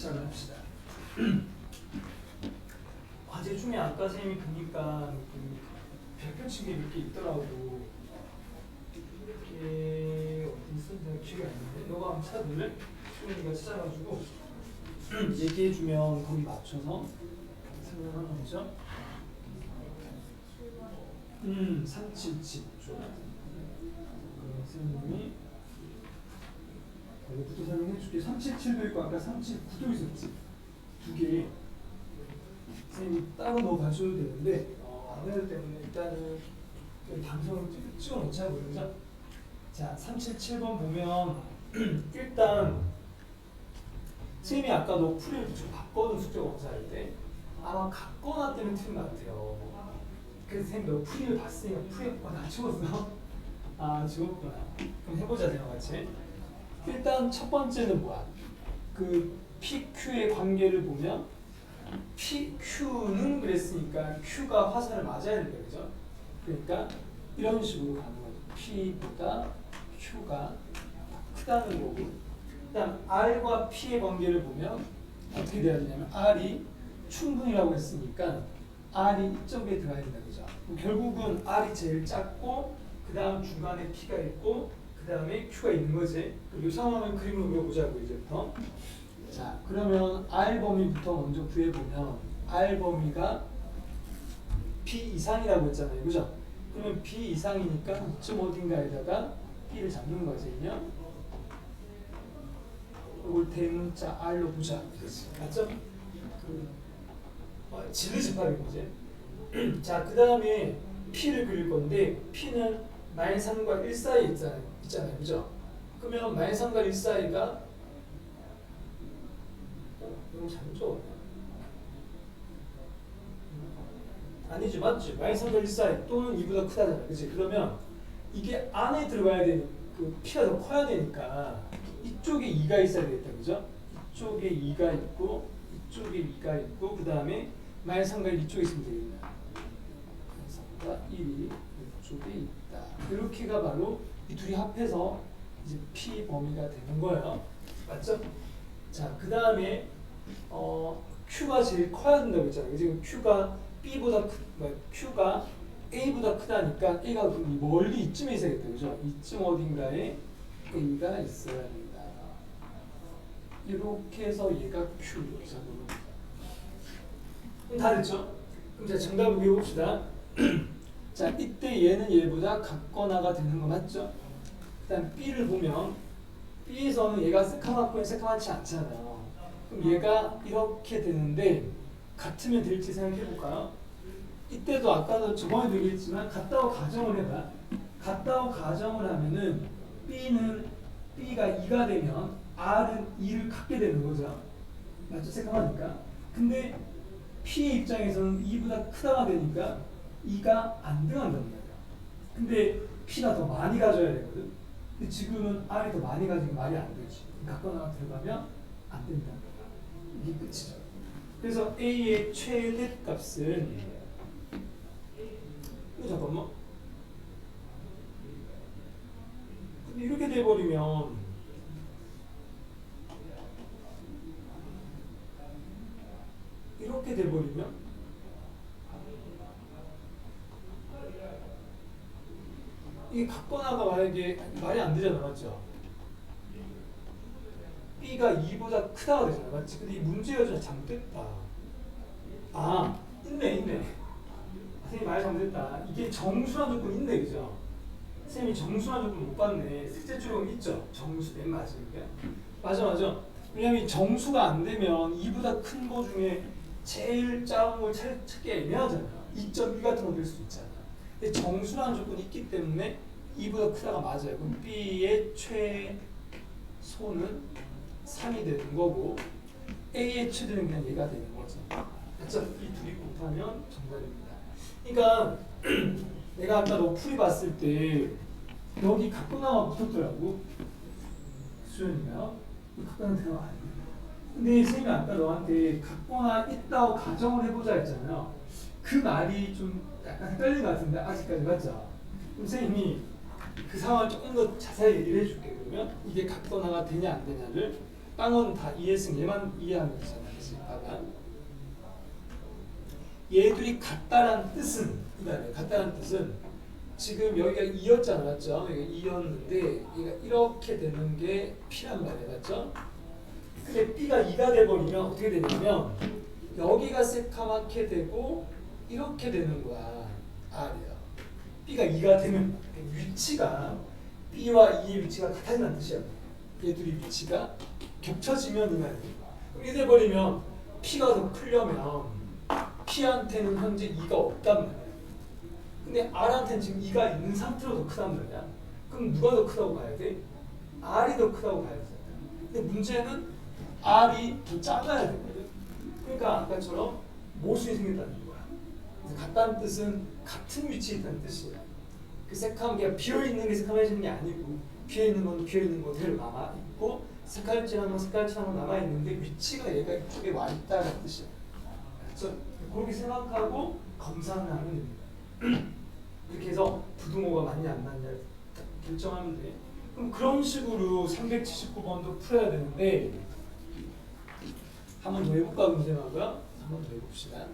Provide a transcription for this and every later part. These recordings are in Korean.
시작을 합시다. 과제 중에 아까 선생님이 보니까 별표친 게 몇 개 있더라고. 이게 어디 있었는지 기억이 안 나는데 너가 한번 찾아볼래? 수민이가 찾아가지고 얘기해주면 거기 맞춰서 생각하는 거죠. 377 좋아. 선생님이 이것부터 설명해줄게. 377도 있고 아까 379도 있었지. 두 개. 선생님이 따로 넣어가셔도 되는데 안 해도 때문에 일단은 방송을 찍어놓자 그러죠. 자, 377번 보면 일단 선생님이 아까 너 풀이를 좀 바꿔준 숙제 검사할 때 아마 같거나 때문에 틀린 것 같아요. 그래서 선생님 너 풀이를 봤으니까 풀이 다 치웠어? 아, 지웠구나. 그럼 해보자 내가 같이. 일단 첫 번째는 뭐야? 그 PQ의 관계를 보면 PQ는 그랬으니까 Q가 화살을 맞아야 된다, 그죠? 그러니까 이런 식으로 가는 거죠. P보다 Q가 크다는 거고. 그다음 R과 P의 관계를 보면 어떻게 돼야 되냐면 R이 충분이라고 했으니까 R이 이쪽에 들어가야 된다, 그죠? 결국은 R이 제일 작고 그 다음 중간에 P가 있고 그 다음에 Q가 있는 거지. 이 상황을 그림으로 그려보자고 이제부터. 자, 그러면 R 범위부터 먼저 구해보면 R 범위가 P 이상이라고 했잖아요, 그죠? 그러면 B 이상이니까 이쯤 어딘가에다가 P를 잡는 거지, 그냥. 이걸 대문자 R로 보자. 맞죠? 진리집합인 거지. 자, 그 다음에 P를 그릴 건데 P는 -3과 1 사이에 있잖아요, 그죠? 그러면 -3과 1 사이가 너무 잘못 적었네. 아니지, 맞지? -3과 1 사이 또는 2보다 크다잖아, 그치? 그러면 이게 안에 들어가야 되는 그 P가 더 커야 되니까 이쪽에 2가 있어야 되겠다, 그죠? 이쪽에 2가 있고 이쪽에 2가 있고 그 다음에 -3과 1 이쪽에 있으면 되겠네. 3과 1이 이쪽에 있다. 이렇게가 바로 이 둘이 합해서 이제 P 범위가 되는 거예요. 맞죠? 자, 그 다음에 Q가 제일 커야 된다고 했잖아요. 지금 Q가 B보다 Q가 A보다 크다니까 A가 멀리 이쯤에 있어야겠다, 그죠? 이쯤 어딘가에 A가 있어야 된다. 이렇게 해서 얘가 Q 이렇게 잡는 겁니다. 그럼 다 됐죠? 그럼 자, 정답을 외워봅시다. 자, 이때 얘는 얘보다 같거나가 되는 거 맞죠? 일단 B를 보면 B에서는 얘가 새카맣고 새카맣지 않잖아요. 그럼 얘가 이렇게 되는데 같으면 될지 생각해 볼까요? 이때도 아까도 저번에도 얘기했지만 같다고 가정을 해봐. 같다고 가정을 하면은 B가 2가 되면 R은 2를 갖게 되는 거죠. 맞죠? 새카마니까. 근데 P의 입장에서는 2보다 크다가 되니까 2가 안 들어간단 말이야. 근데 P가 더 많이 가져야 되거든. 근데 지금은 R이 더 많이 가지고 말이 안 되지. 갖거나 들어가면 안 된다. 이게 끝이죠. 그래서 A의 최대 값은 잠깐만. 근데 이렇게 돼버리면 이게 같거나가 만약에 말이 안 되잖아, 맞죠? B가 2보다 크다가 되잖아, 맞지? 근데 이 문제가 좀 잘못됐다. 아, 있네. 선생님 말 잘못했다. 이게 정수란 조건 있네, 그죠? 선생님이 정수란 조건 못 봤네. 셋째 줄에 있죠? 정수 맨 마지막에. 맞아. 왜냐면 정수가 안 되면 2보다 큰 거 중에 제일 작은 걸 찾기 애매하잖아요. 2.2 같은 거 될 수 있잖아. 근데 정수라는 조건이 있기 때문에 2보다 크다가 맞아요. 그럼 B의 최소는 3이 되는 거고 A의 최대는 그냥 얘가 되는 거죠. 그렇죠? 이 둘이 곱하면 정답입니다. 그러니까 내가 아까 너 풀이 봤을 때 여기 갖거나가 붙었더라고. 수연이가요? 갖거나 들어가 아니에요. 근데 선생님이 아까 너한테 갖거나 있다고 가정을 해보자 했잖아요. 그 말이 좀 약간 헷갈리는 것 같은데 아직까지 맞죠? 그럼 선생님이 그 상황을 조금 더 자세히 얘기를 해줄게. 그러면 이게 갖거나가 되냐 안 되냐를 빵은 다 이해했으면 얘만 이해하면 되잖아요. 그치? 봐봐. 얘들이 같다란 뜻은 같다란 뜻은 지금 여기가 2였잖아, 맞죠? 여기가 2였는데 얘가 이렇게 되는 게 P란 말이야, 맞죠? 근데 B가 2가 돼버리면 어떻게 되냐면 여기가 새카맣게 되고 이렇게 되는 거야. R이야. B가 2가 되면 위치가 B와 2의 위치가 같아진다는 뜻이야. 얘들이 위치가 겹쳐지면 이 말이야. 이렇게 돼버리면 P가 더 크려면 P한테는 현재 2가 없단 말이야. 근데 R한테는 지금 2가 있는 상태로 더 크단 말이야. 그럼 누가 더 크다고 봐야 돼? R이 더 크다고 봐야 되잖아. 근데 문제는 R이 더 작아야 되거든. 그러니까 아까처럼 모순이 생긴다는 거야. 그래서 같다는 뜻은 같은 위치에 있다는 뜻이야. 그 새카만 게 비어있는 게 새카매지는 게 아니고 비어있는 건 비어있는 거대로 남아있고 색깔칠한 건 색깔칠한 건 남아있는데 위치가 얘가 이쪽에 와있다는 뜻이야. 그래서 그렇게 생각하고 검사를 하면 됩니다. 이렇게 해서 부등호가 맞냐 안 맞냐 결정하면 돼. 그럼 그런 식으로 379번도 풀어야 되는데 한 번 더 해볼까 문제마고요. 한 번 더 해봅시다.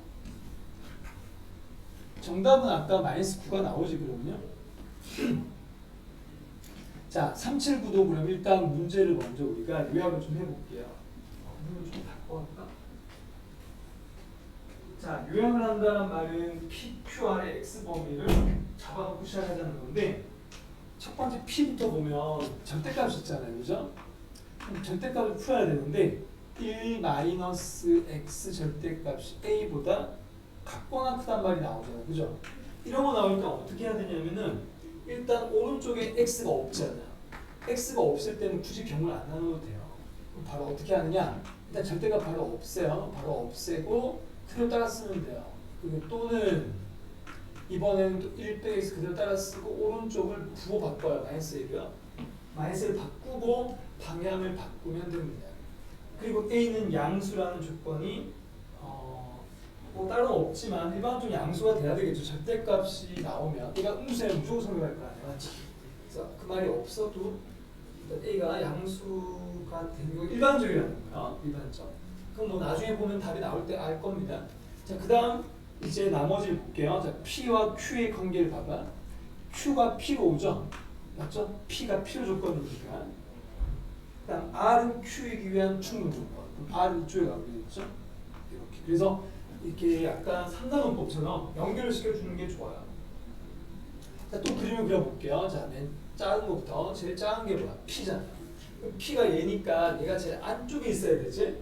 정답은 아까 -9가 나오지 그러면요. 자, 379도 그럼 일단 문제를 먼저 우리가 요약을 좀 해볼게요. 문을 좀 바꿔볼까? 자, 요약을 한다는 말은 PQR의 X범위를 잡아놓고 시작하자는 건데 첫 번째 P부터 보면 절대값이 있잖아요. 그죠? 그럼 절대값을 풀어야 되는데 1-x 절대값이 A보다 같거나 크단 말이 나오잖아요. 그죠? 이런 거 나올 때 어떻게 해야 되냐면은 일단 오른쪽에 X가 없잖아요. X가 없을 때는 굳이 병을 안 나눠도 돼요. 그럼 바로 어떻게 하느냐? 일단 절대값 바로 없애요. 바로 없애고 그대로 따라 쓰면 돼요. 그리고 또는 이번에는 또 1-x 그대로 따라 쓰고 오른쪽을 부호 바꿔요. -1요. -를 바꾸고 방향을 바꾸면 됩니다. 그리고 A는 양수라는 조건이 뭐 다른 건 없지만 일반적으로 양수가 돼야 되겠죠. 절대값이 나오면 얘가 음수면 무조건 성립할 거 아니야, 맞지? 그래서 그 말이 없어도 A가 양수가 되는 경우 일반적이라는 거야. 일반적. 그럼 뭐 나중에 보면 답이 나올 때 알 겁니다. 자, 그다음 이제 나머지를 볼게요. 자, P와 Q의 관계를 봐봐. Q가 P로 오죠, 맞죠? P가 필요 조건이니까. 그다음 R은 Q이기 위한 충분 조건. R은 이쪽에 가게 되죠. 이렇게. 그래서 이렇게 약간 3단원법처럼 연결을 시켜주는 게 좋아요. 자, 또 그림을 그려볼게요. 자, 맨 작은 것부터 제일 작은 게 뭐야? P잖아. P가 얘니까 얘가 제일 안쪽에 있어야 되지?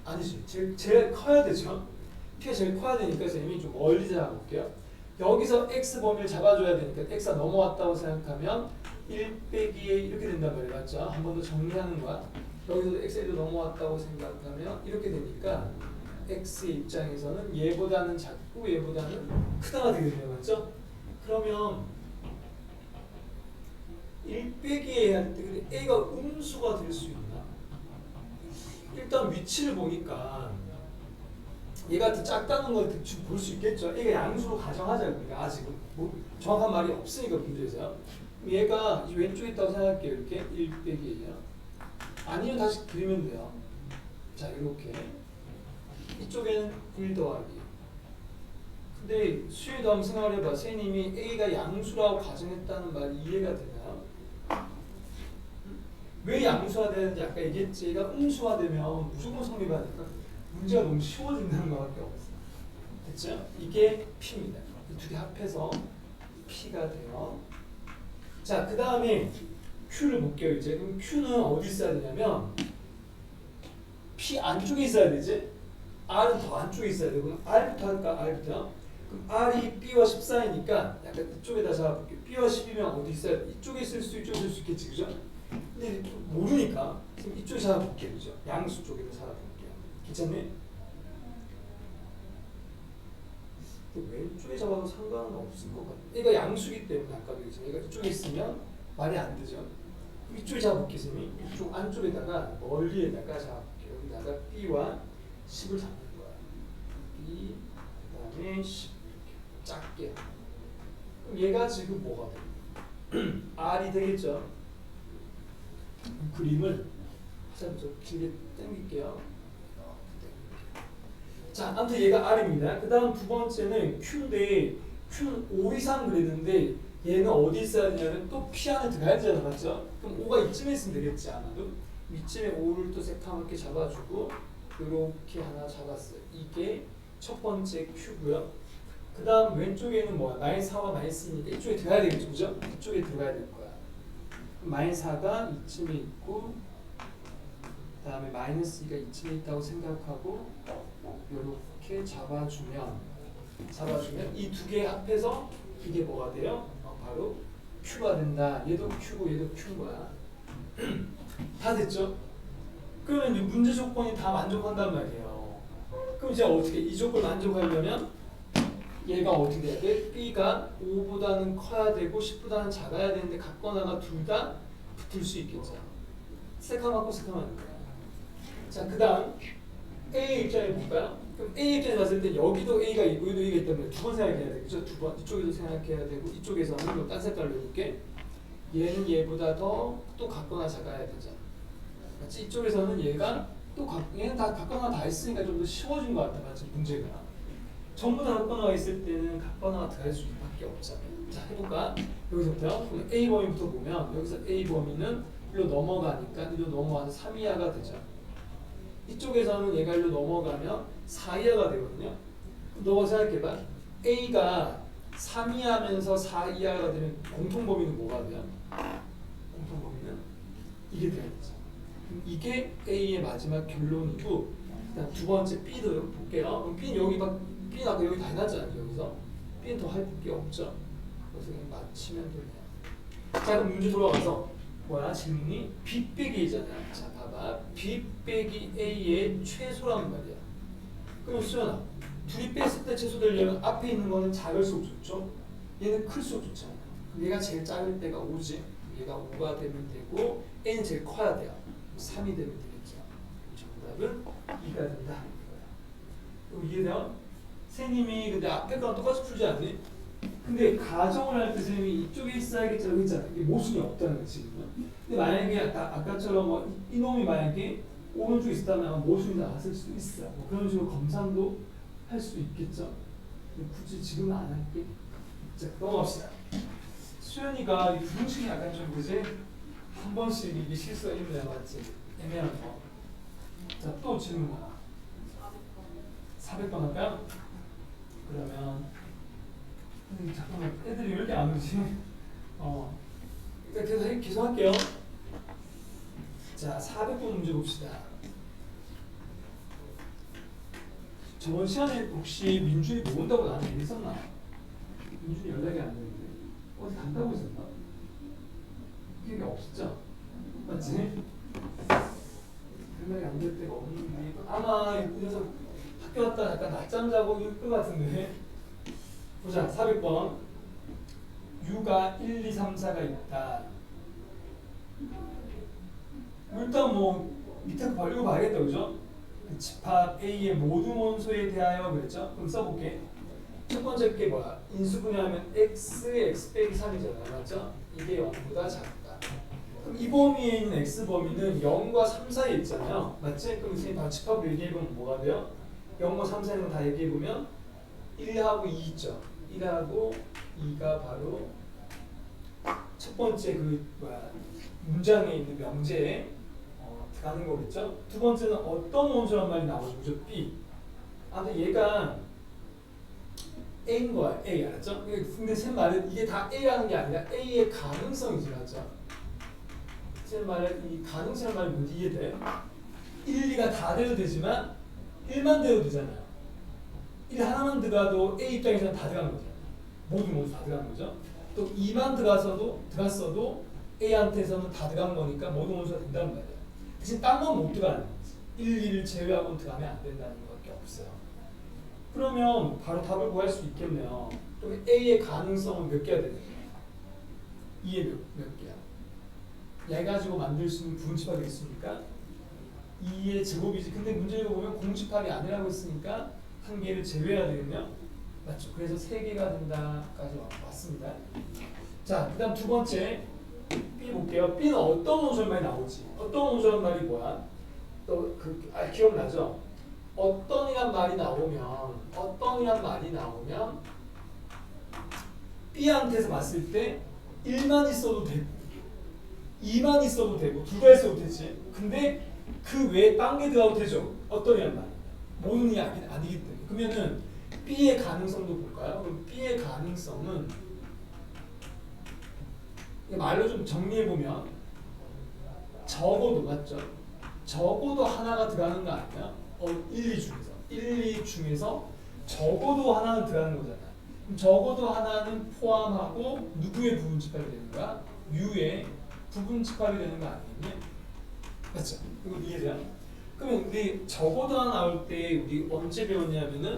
아니지. 제일 커야 되죠. P가 제일 커야 되니까 선생님이 좀 멀리 잡아볼게요. 여기서 X 범위를 잡아줘야 되니까 X가 넘어왔다고 생각하면 1-2에 이렇게 된단 말이에요. 맞죠? 한 번 더 정리하는 거야. 여기서도 X에도 넘어왔다고 생각하면 이렇게 되니까 X의 입장에서는 얘보다는 작고 얘보다는 크다가 되겠네요. 맞죠? 그러면 1-2에 해야 될 때 근데 A가 음수가 될 수 있나? 일단 위치를 보니까 얘가 더 작다는 걸 대충 볼 수 있겠죠. A가 양수로 가정하자. 그러니까 아직은 뭐 정확한 말이 없으니까 문제에서 얘가 이 왼쪽에 있다고 생각할게요. 이렇게 1-2예요. 아니면 다시 그리면 돼요. 자, 이렇게 이쪽에는 1 더하기. 근데 수요도 한번 생각을 해봐. 선생님이 A가 양수라고 가정했다는 말이 이해가 되나요? 왜 양수화 되는지 아까 얘기했지. 얘가 음수화되면 무조건 성립하니까 문제가 너무 쉬워진다는 것밖에 없어. 됐죠? 이게 P입니다. 이 두 개 합해서 P가 돼요. 자, 그 다음에 Q를 볼게요. 이제 그럼 Q는 어디 있어야 되냐면 P 안쪽에 있어야 되지. R은 더 안쪽에 있어야 되고 R부터 할까? R부터. 그럼 R이 B와 14이니까 약간 이쪽에다 잡아볼게요. B와 10이면 어디 있어야 돼? 이쪽에 있을 수 이쪽에 있을 수 있겠지, 그죠? 근데 모르니까 지금 이쪽에 잡아볼게요, 그죠? 양수 쪽에다 잡아볼게요. 괜찮네? 왼쪽에 잡아도 상관은 없을 것 같아. 얘가 양수기 때문에 아까도 얘기했지만 얘가 이쪽에 있으면 말이 안 되죠. 이쪽에 잡아볼게요, 선생님. 이쪽 안쪽에다가 멀리에다가 잡아볼게요. 여기다가 B와 10을 잡는 거야. B 그다음에 10 이렇게 작게. 그럼 얘가 지금 뭐가 돼? R이 되겠죠. 그림을 자, 좀 길게 당길게요. 자, 아무튼 얘가 R입니다. 그 다음 두 번째는 Q인데 Q는 5 이상 그랬는데 얘는 어디 있어야 되냐면 또 P 안에 들어가야 되잖아, 맞죠? 그럼 5가 이쯤에 있으면 되겠지 않아도 위쯤에 5를 또 새카맣게 잡아주고 이렇게 하나 잡았어요. 이게 첫 번째 Q고요. 그 다음 왼쪽에는 뭐야? -4와 -2니까 이쪽에 들어가야 되겠죠, 그죠? 이쪽에 들어가야 될 거야. -4가 이쯤에 있고 그 다음에 -2가 이쯤에 있다고 생각하고 이렇게 잡아주면 이 두 개 합해서 이게 뭐가 돼요? 바로 Q가 된다. 얘도 Q고 얘도 Q인 거야. 다 됐죠? 그러면 이제 문제 조건이 다 만족한단 말이에요. 그럼 이제 어떻게 이 조건 만족하려면 얘가 어떻게 돼야 돼? B가 5보다는 커야 되고 10보다는 작아야 되는데 같거나가 둘 다 붙을 수 있겠죠. 새카맣고 새카만 거야. 자, 그 다음 A의 입장에 볼까요? 그럼 A 입장에 봤을 때 여기도 A가 있고 여기도 A가 있다면 두 번 생각해야 되겠죠? 두 번 이쪽에도 생각해야 되고 이쪽에서는 딴 색깔로 해볼게. 얘는 얘보다 더 또 같거나 작아야 되잖아. 맞지? 이쪽에서는 얘가 또 얘는 다 같거나 다 있으니까 좀 더 쉬워진 것 같아, 맞지? 문제가 전부 다 같거나가 있을 때는 같거나가 들어갈 수밖에 없잖아. 자, 해볼까? 여기서부터 A 범위부터 보면 여기서 A 범위는 일로 넘어가니까 일로 넘어가서 3 이하가 되죠. 이쪽에서는 얘가 일로 넘어가면 4 이하가 되거든요. 너가 생각해봐. A가 3 이하면서 4 이하가 되면 공통범위는 뭐가 돼요? 공통범위는 이게 되겠죠. 이게 A의 마지막 결론이고, 그다음 두 번째 B도 볼게요. 그럼 B는 여기 B는 아까 여기 다 해놨잖아요. 여기서 B는 더 할 게 없죠. 그래서 그냥 맞히면 되네요. 자, 그럼 문제 돌아가서 뭐야? 질문이 B 빼기 A잖아요. 자, 봐봐. B 빼기 A의 최소란 말이야. 그럼 수연아, 둘이 뺐을 때 최소되려면 앞에 있는 거는 작을수록 좋죠? 얘는 클수록 좋잖아. 얘가 제일 작을 때가 5지. 얘가 5가 되면 되고 A는 제일 커야 돼요. 3이 되면 되겠죠. 정답은 2가 된다. 그럼 이해돼요? 선생님이 근데 앞에 거랑 똑같이 풀지 않니? 근데 가정을 할 때 선생님이 이쪽에 있어야겠죠. 여기 있잖아. 이게 모순이 없다는 거지. 근데 만약에 아까처럼 뭐 이놈이 만약에 오른쪽에 있었다면 모순이 나왔을 수도 있어. 뭐 그런 식으로 검산도 할 수 있겠죠. 굳이 지금은 안 할게. 자, 넘어갑시다. 수연이가 이 부등식이 약간 좀 그지? 한 번씩 이게 실수가 있네, 맞지? 애매한 거. 자, 또 질문 하나. 400번 할까요? 그러면 잠깐만, 애들이 왜 이렇게 안 오지? 일단 계속 할게요. 자, 400번 문제 봅시다. 저번 시간에 혹시 민준이 뭐 온다고 나한테 얘기했었나? 민준이 연락이 안 되는데 어디 간다고 했었나? 기억이 없었죠? 맞지? 연락이 안 될 때가 없는데 아마 이 녀석 학교 갔다 약간 낮잠 자고 있을 것 같은데. 보자, 400번. U가 1, 2, 3, 4가 있다. 일단 뭐 밑에 거 벌리고 봐야겠다, 그죠? 집합 A의 모든 원소에 대하여 그랬죠? 그럼 써볼게. 첫 번째 게 뭐야? 인수분해하면 X의 X 빼기 3이잖아요, 맞죠? 이게 0보다 작다. 그럼 이 범위에 있는 X 범위는 0과 3 사이에 있잖아요, 맞지? 그럼 선생님 다 집합을 얘기해보면 뭐가 돼요? 0과 3 사이는 다 얘기해보면 1하고 2 있죠? 1하고 2가 바로 첫 번째 그 뭐야 문장에 있는 명제에 가는 거겠죠? 두 번째는 어떤 원소란 말이 나오죠? 그죠? B. 아무튼 얘가 A인 거야. A 알았죠? 근데 제 말은 이게 다 A라는 게 아니라 A의 가능성이지, 맞죠? 제 말은 이 가능성이라는 말이 뭔지 이해돼? 1, 2가 다 돼도 되지만 1만 돼도 되잖아요. 1 하나만 들어가도 A 입장에서는 다 들어가는 거죠. 모든 원소 다 들어가는 거죠. 또 2만 들어갔어도 A한테서는 다 들어간 거니까 모든 원소가 된다는 말이에요. 대신 딴 건 못 들어가는 거지. 1, 2를 제외하고는 들어가면 안 된다는 것밖에 없어요. 그러면 바로 답을 구할 수 있겠네요. 그럼 A의 가능성은 몇 개가 되는 거예요? 2의 몇 개야? 얘 가지고 만들 수 있는 부분집합이 있으니까 2의 제곱이지. 근데 문제를 보면 공집합이 아니라고 했으니까 한 개를 제외해야 되겠네요. 맞죠? 그래서 3개가 된다까지 왔습니다. 자, 그 다음 두 번째 B 볼게요. B는 어떤 원소의 말이 나오지? 어떤 원소의 말이 뭐야? 기억나죠? 어떤이란 말이 나오면 B한테서 봤을 때 1만 있어도 되고 2만 있어도 되고 두 개 있어도 되지. 근데 그 외에 딴 게 들어가도 되죠. 어떤이란 말이 모든이 아니기 때문에. 그러면은 B의 가능성도 볼까요? 그럼 B의 가능성은 말로 좀 정리해보면 적어도 맞죠? 적어도 하나가 들어가는 거 아니야? 1, 2 중에서 적어도 하나는 들어가는 거잖아. 그럼 적어도 하나는 포함하고 누구의 부분 집합이 되는 거야? U의 부분 집합이 되는 거 아니겠니? 맞죠? 이거 이해돼요? 그러면 우리 적어도 하나 나올 때 우리 언제 배웠냐면은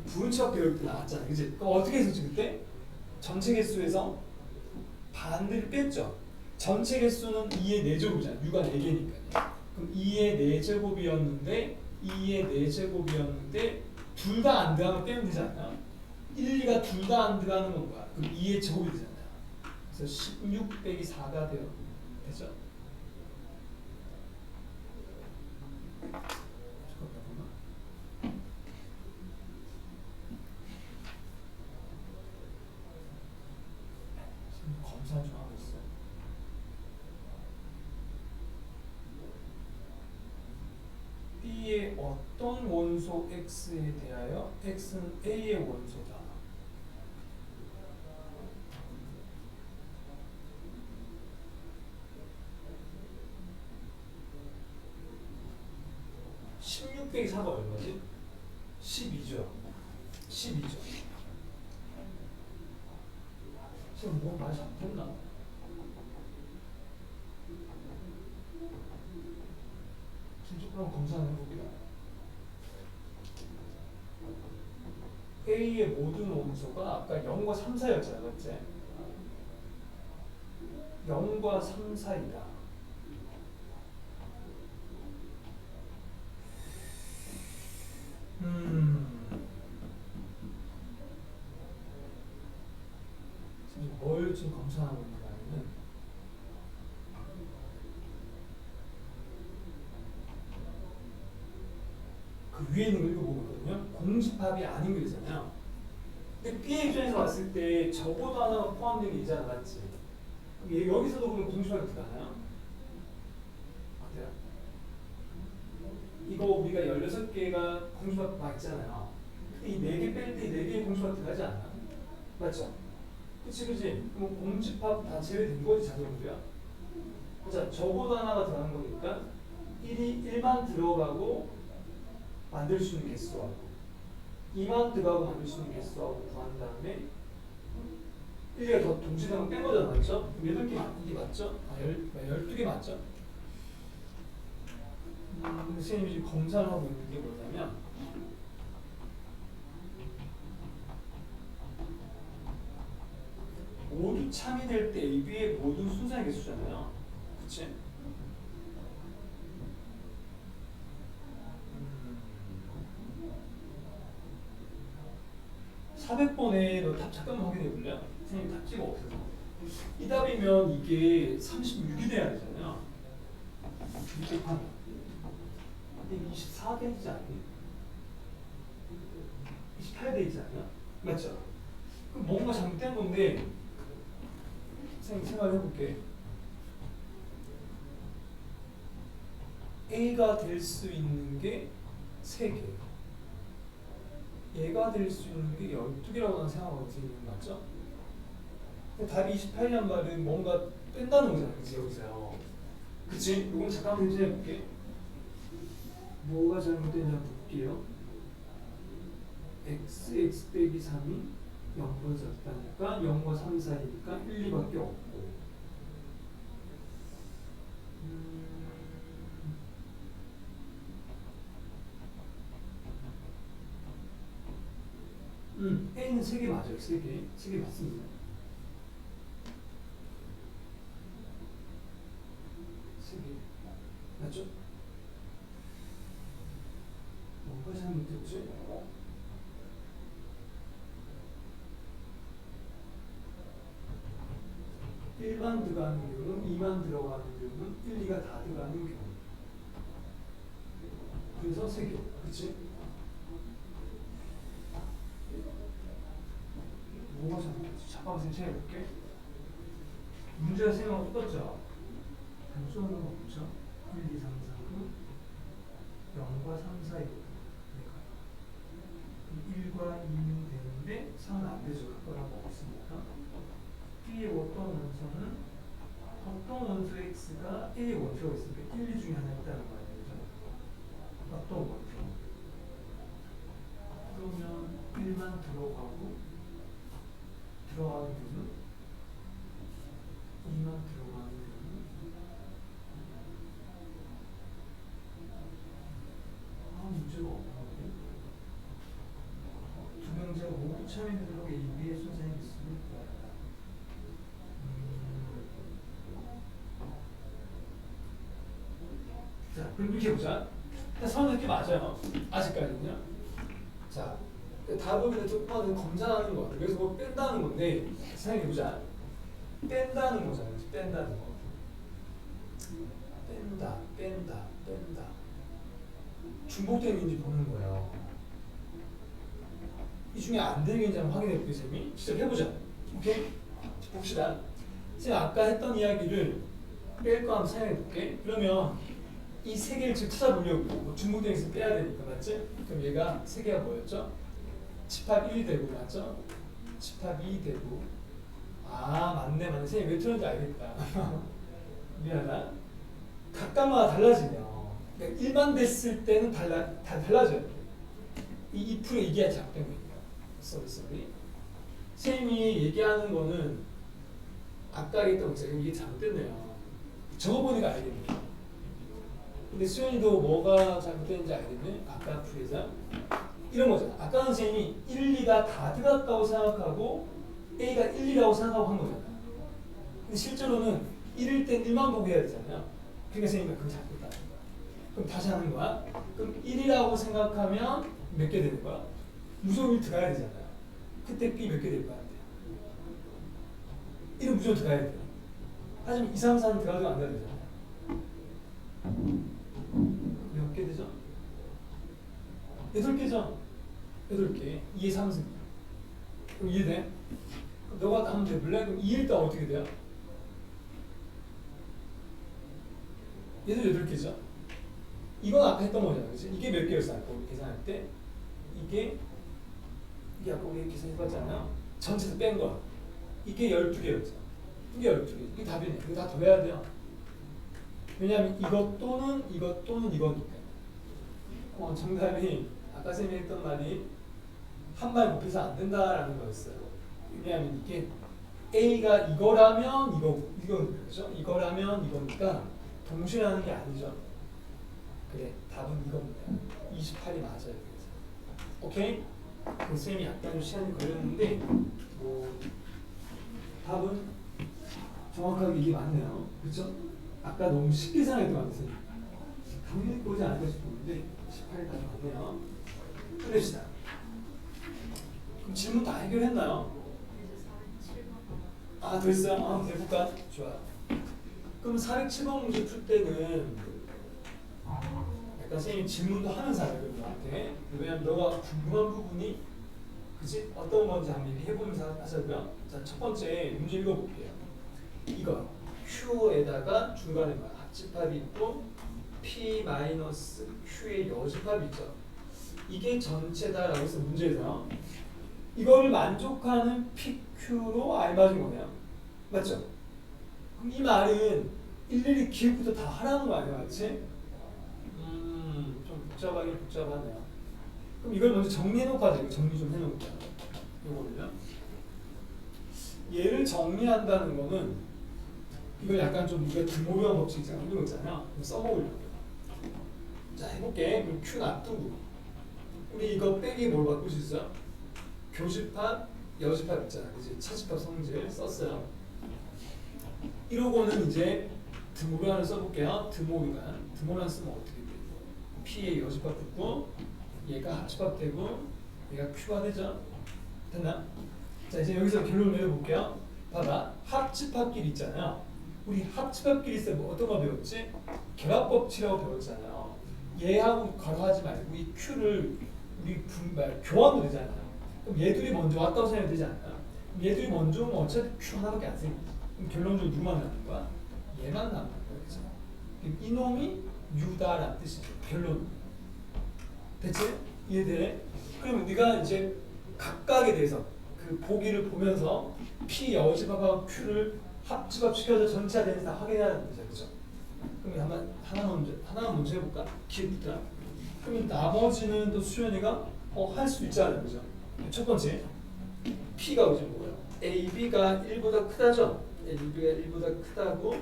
부분 집합 배울 때 나왔잖아. 그치? 그럼 어떻게 했었지 그때? 전체 개수에서 반대를 뺐죠. 전체 개수는 2의 4제곱이잖아. U가 4개니까요. 그럼 2의 4제곱이었는데 2의 4제곱이었는데 둘 다 안 들어가면 빼면 되잖아요. 1, 2가 둘 다 안 들어가는 건 뭐야? 그럼 2의 제곱이 되잖아요. 그래서 16 빼기 4가 되죠. 검사 좀 하고 있어. B의 어떤 원소 X에 대하여 X는 A의 원소다. 빼기 4가 얼마지? 12죠. 12죠. 지금 뭐 말 잘못했나? 한번 검사를 해볼게요. A의 모든 원소가 아까 0과 3 사이였잖아요. 맞지? 0과 3 사이다. 지금 뭘 지금 검사하고 있냐면은 그 위에 있는 거 읽어보거든요. 공집합이 아닌 거 있잖아요. 근데 B의 입장에서 봤을 때 적어도 하나가 포함된 게 있잖아. 맞지? 여기서도 그럼 공집합이 들어가나요? 어때요? 이거 우리가 16개가 공집합 맞잖아요. 근데 이 4개 뺄 때 4개의 공집합 들어가지 않아? 맞죠? 그치? 그럼 공집합 다 제외된 거지 자동으로야. 자, 적어도 하나가 들어가는 거니까 1만 들어가고 만들 수 있는 개수하고 2만 들어가고 만들 수 있는 개수하고 구한 다음에 1개가 더 동시에 뺀 거잖아. 맞죠? 8개 이게 맞죠? 12개 맞죠? 선생님이 지금 검사를 하고 있는 게 뭐냐면 모두 참이 될 때 A, B의 모든 순서의 개수잖아요. 그치? 400번에 너 답 잠깐만 확인해 볼래? 선생님 답지가 없어서. 이 답이면 이게 36이 돼야 되잖아요. 이게 24되지 않니? 28되지 않나? 맞죠? 그럼 뭔가 잘못된 건데 선생님 생각을 해볼게. A가 될 수 있는 게 3개, 얘가 될 수 있는 게 12개라고 나는 생각하거든요. 맞죠? 답이 28년 말은 뭔가 뺀다는 거잖아. 그치? 여기서요. 그치? 이건 잠깐만 해볼게. 뭐가 잘못되냐 볼게요. x 빼기 3이 0보다 작다니까 0과 3 사이니까 1, 2밖에 없고 A는 3개 맞아요. 3개. 3개 맞습니다. 3개. 맞죠? 뭐가 잘못됐지? 일반 들어가는 이유는 그럼 2만 들어가는 경우는 1, 2가 다 들어가는 경우. 그래서 3개. 그렇지? 뭐가 잘못됐지? 잠깐만 선생님 해볼게. 문제가 생각하고 똑같죠? 단수하는 거 없죠? 1, 2, 3, 4는 0과 3 사이거든. 1과 2는 되는데 3은 안 되죠. 그거라고 없으니까. B의 어떤 원소는 어떤 원소 X가 A의 원소가 있으니까 1, 2 중에 하나 있다는 거 아니에요? 그죠? 어떤 원소? 그러면 1만 들어가는 데는 2만 들어가는 데는 문제가 없나 보네. 두 명제가 모두 참여되도록 AB의 순서에 있습니다. 자, 그럼 이렇게 보자. 선은 이렇게 맞아요. 아직까지는요. 자, 답을 그냥 조금만 검사하는 거. 그래서 뭐 뺀다는 건데, 생각해 보자. 뺀다는 거잖아요. 뺀다는 거. 뺀다. 중복되는지 보는 거예요. 이 중에 안 되는 게 있는지 한번 확인해 볼게요, 쌤이. 직접 해보자. 오케이? 봅시다. 쌤 아까 했던 이야기를 뺄 거 한번 사용해 볼게. 그러면 이 세 개를 지금 찾아보려고. 뭐 중복되는 있으면 빼야 되니까, 맞지? 그럼 얘가 세 개가 뭐였죠? 집합 1이 되고, 맞죠? 집합 2 되고. 아, 맞네. 쌤이 왜 틀었는지 알겠다. 미안하다. 각각마다 달라지네요. 그러니까 일반 됐을 때는 다 달라져요. 이 2% 이게 잘못된 거예요. 쏘리. 쌤이 얘기하는 거는 아까 얘기했던 거 이게 잘못됐네요. 적어보니까 알겠네요. 근데 수현이도 뭐가 잘못됐는지 알겠네. 아까 풀이자 이런 거잖아. 아까 선생님이 1, 2가 다 들어갔다고 생각하고 A가 1, 2라고 생각하고 한 거잖아. 근데 실제로는 1일 땐 1만 보고 해야 되잖아요. 그러니까 선생님이 그걸 잘못했다는 거야. 그럼 다시 하는 거야. 그럼 1이라고 생각하면 몇 개 되는 거야? 무조건 1 들어가야 되잖아요. 그때 B 몇 개 될 거야? 1은 무조건 들어가야 돼요. 하지만 2, 3, 4는 들어가도 안 돼야 되잖아요. 몇 개 되죠? 8개죠? 8개. 2의 3승. 그럼 이해돼? 너가 하면 돼. 몰라? 그럼 2일 때 어떻게 돼요? 얘도 8개죠? 이건 아까 했던 거잖아. 그치? 이게 몇 개였어? 아까 우리 계산할 때? 이게 아까 우리 계산해봤잖아요. 전체에서 뺀 거야. 이게 12개였죠. 이게 12개. 이게 답이네. 이거 다 더해야 돼요. 왜냐하면 이것 또는 이거니까. 정답이 아까 쌤이 했던 말이 한 발 곱해서 안 된다라는 거였어요. 왜냐하면 이게 A가 이거라면 이거니까. 그죠? 이거라면 이거니까 동시에 하는 게 아니죠. 그래, 답은 이겁니다. 28이 맞아요. 그래서. 오케이? 그 쌤이 약간 좀 시간이 걸렸는데 뭐 답은 정확하게 이게 맞네요. 그렇죠? 아까 너무 쉽게 생각했던 것 같아요. 당연히 보지 않을까 싶었는데 18이 다 맞네요. 끝냅시다. 그럼 질문 다 해결했나요? 아, 됐어요? 해볼까? 좋아요. 그럼 407번 문제 풀 때는 약간 선생님 질문도 하면서 하려고 너한테. 왜냐면 너가 궁금한 부분이 그치? 어떤 건지 한번 해보면서 하자고요. 자, 첫 번째 문제 읽어볼게요. 이거 Q에다가 중간에 합집합이 있고 P-Q의 여집합이 있죠. 이게 전체다라고 해서 문제에서 이거를 만족하는 PQ로 알맞은 거네요. 맞죠? 그럼 이 말은 일일이 기억부터 다 하라는 거 아니야, 맞지? 좀 복잡하네요. 그럼 이걸 먼저 정리해놓고 하자. 정리 좀 해놓을게요. 이거를요. 얘를 정리한다는 거는 이걸 약간 좀 우리가 드모르한 법칙이잖아요. 이런 거 있잖아요. 써먹으려고. 자, 해볼게. 그럼 Q 놔두고. 우리 이거 빼기 뭘 바꿀 수 있어? 교집합, 여집합 있잖아. 그치? 차집합 성질 썼어요. 이러고는 이제 드모르한을 써볼게요. 드모르한 쓰면 어떻게 돼? P의 여집합 붙고 얘가 합집합 되고 얘가 Q가 되죠. 됐나? 자, 이제 여기서 결론을 내려볼게요. 봐봐. 합집합끼리 있잖아요. 우리 합집합끼리 있을 때 뭐 어떤 거 배웠지? 결합법칙이라고 배웠잖아요. 얘하고 괄호하지 말고 이 Q를 우리 교환도 되잖아요. 그럼 얘들이 먼저 왔다고 생각이 되지 않나요? 얘들이 먼저 오면 어차피 Q 하나밖에 안 생겨. 그럼 결론적으로 누구만 남는 거야? 얘만 남는 거야. 그렇죠? 그럼 이놈이 U다라는 뜻이죠. 결론. 됐지? 이해돼? 그럼 우리가 이제 각각에 대해서 그 보기를 보면서 P 여집합하고 Q를 합집합시켜서 전체가 되는지 다 확인해야 됩니다. 그죠? 그럼 하나만 먼저 해볼까? 기부터. 그럼 나머지는 또 수연이가 할 수 있잖아요. 그죠? 첫 번째 P가 그죠 뭐예요? AB가 1보다 크다죠? AB가 1보다 크다고.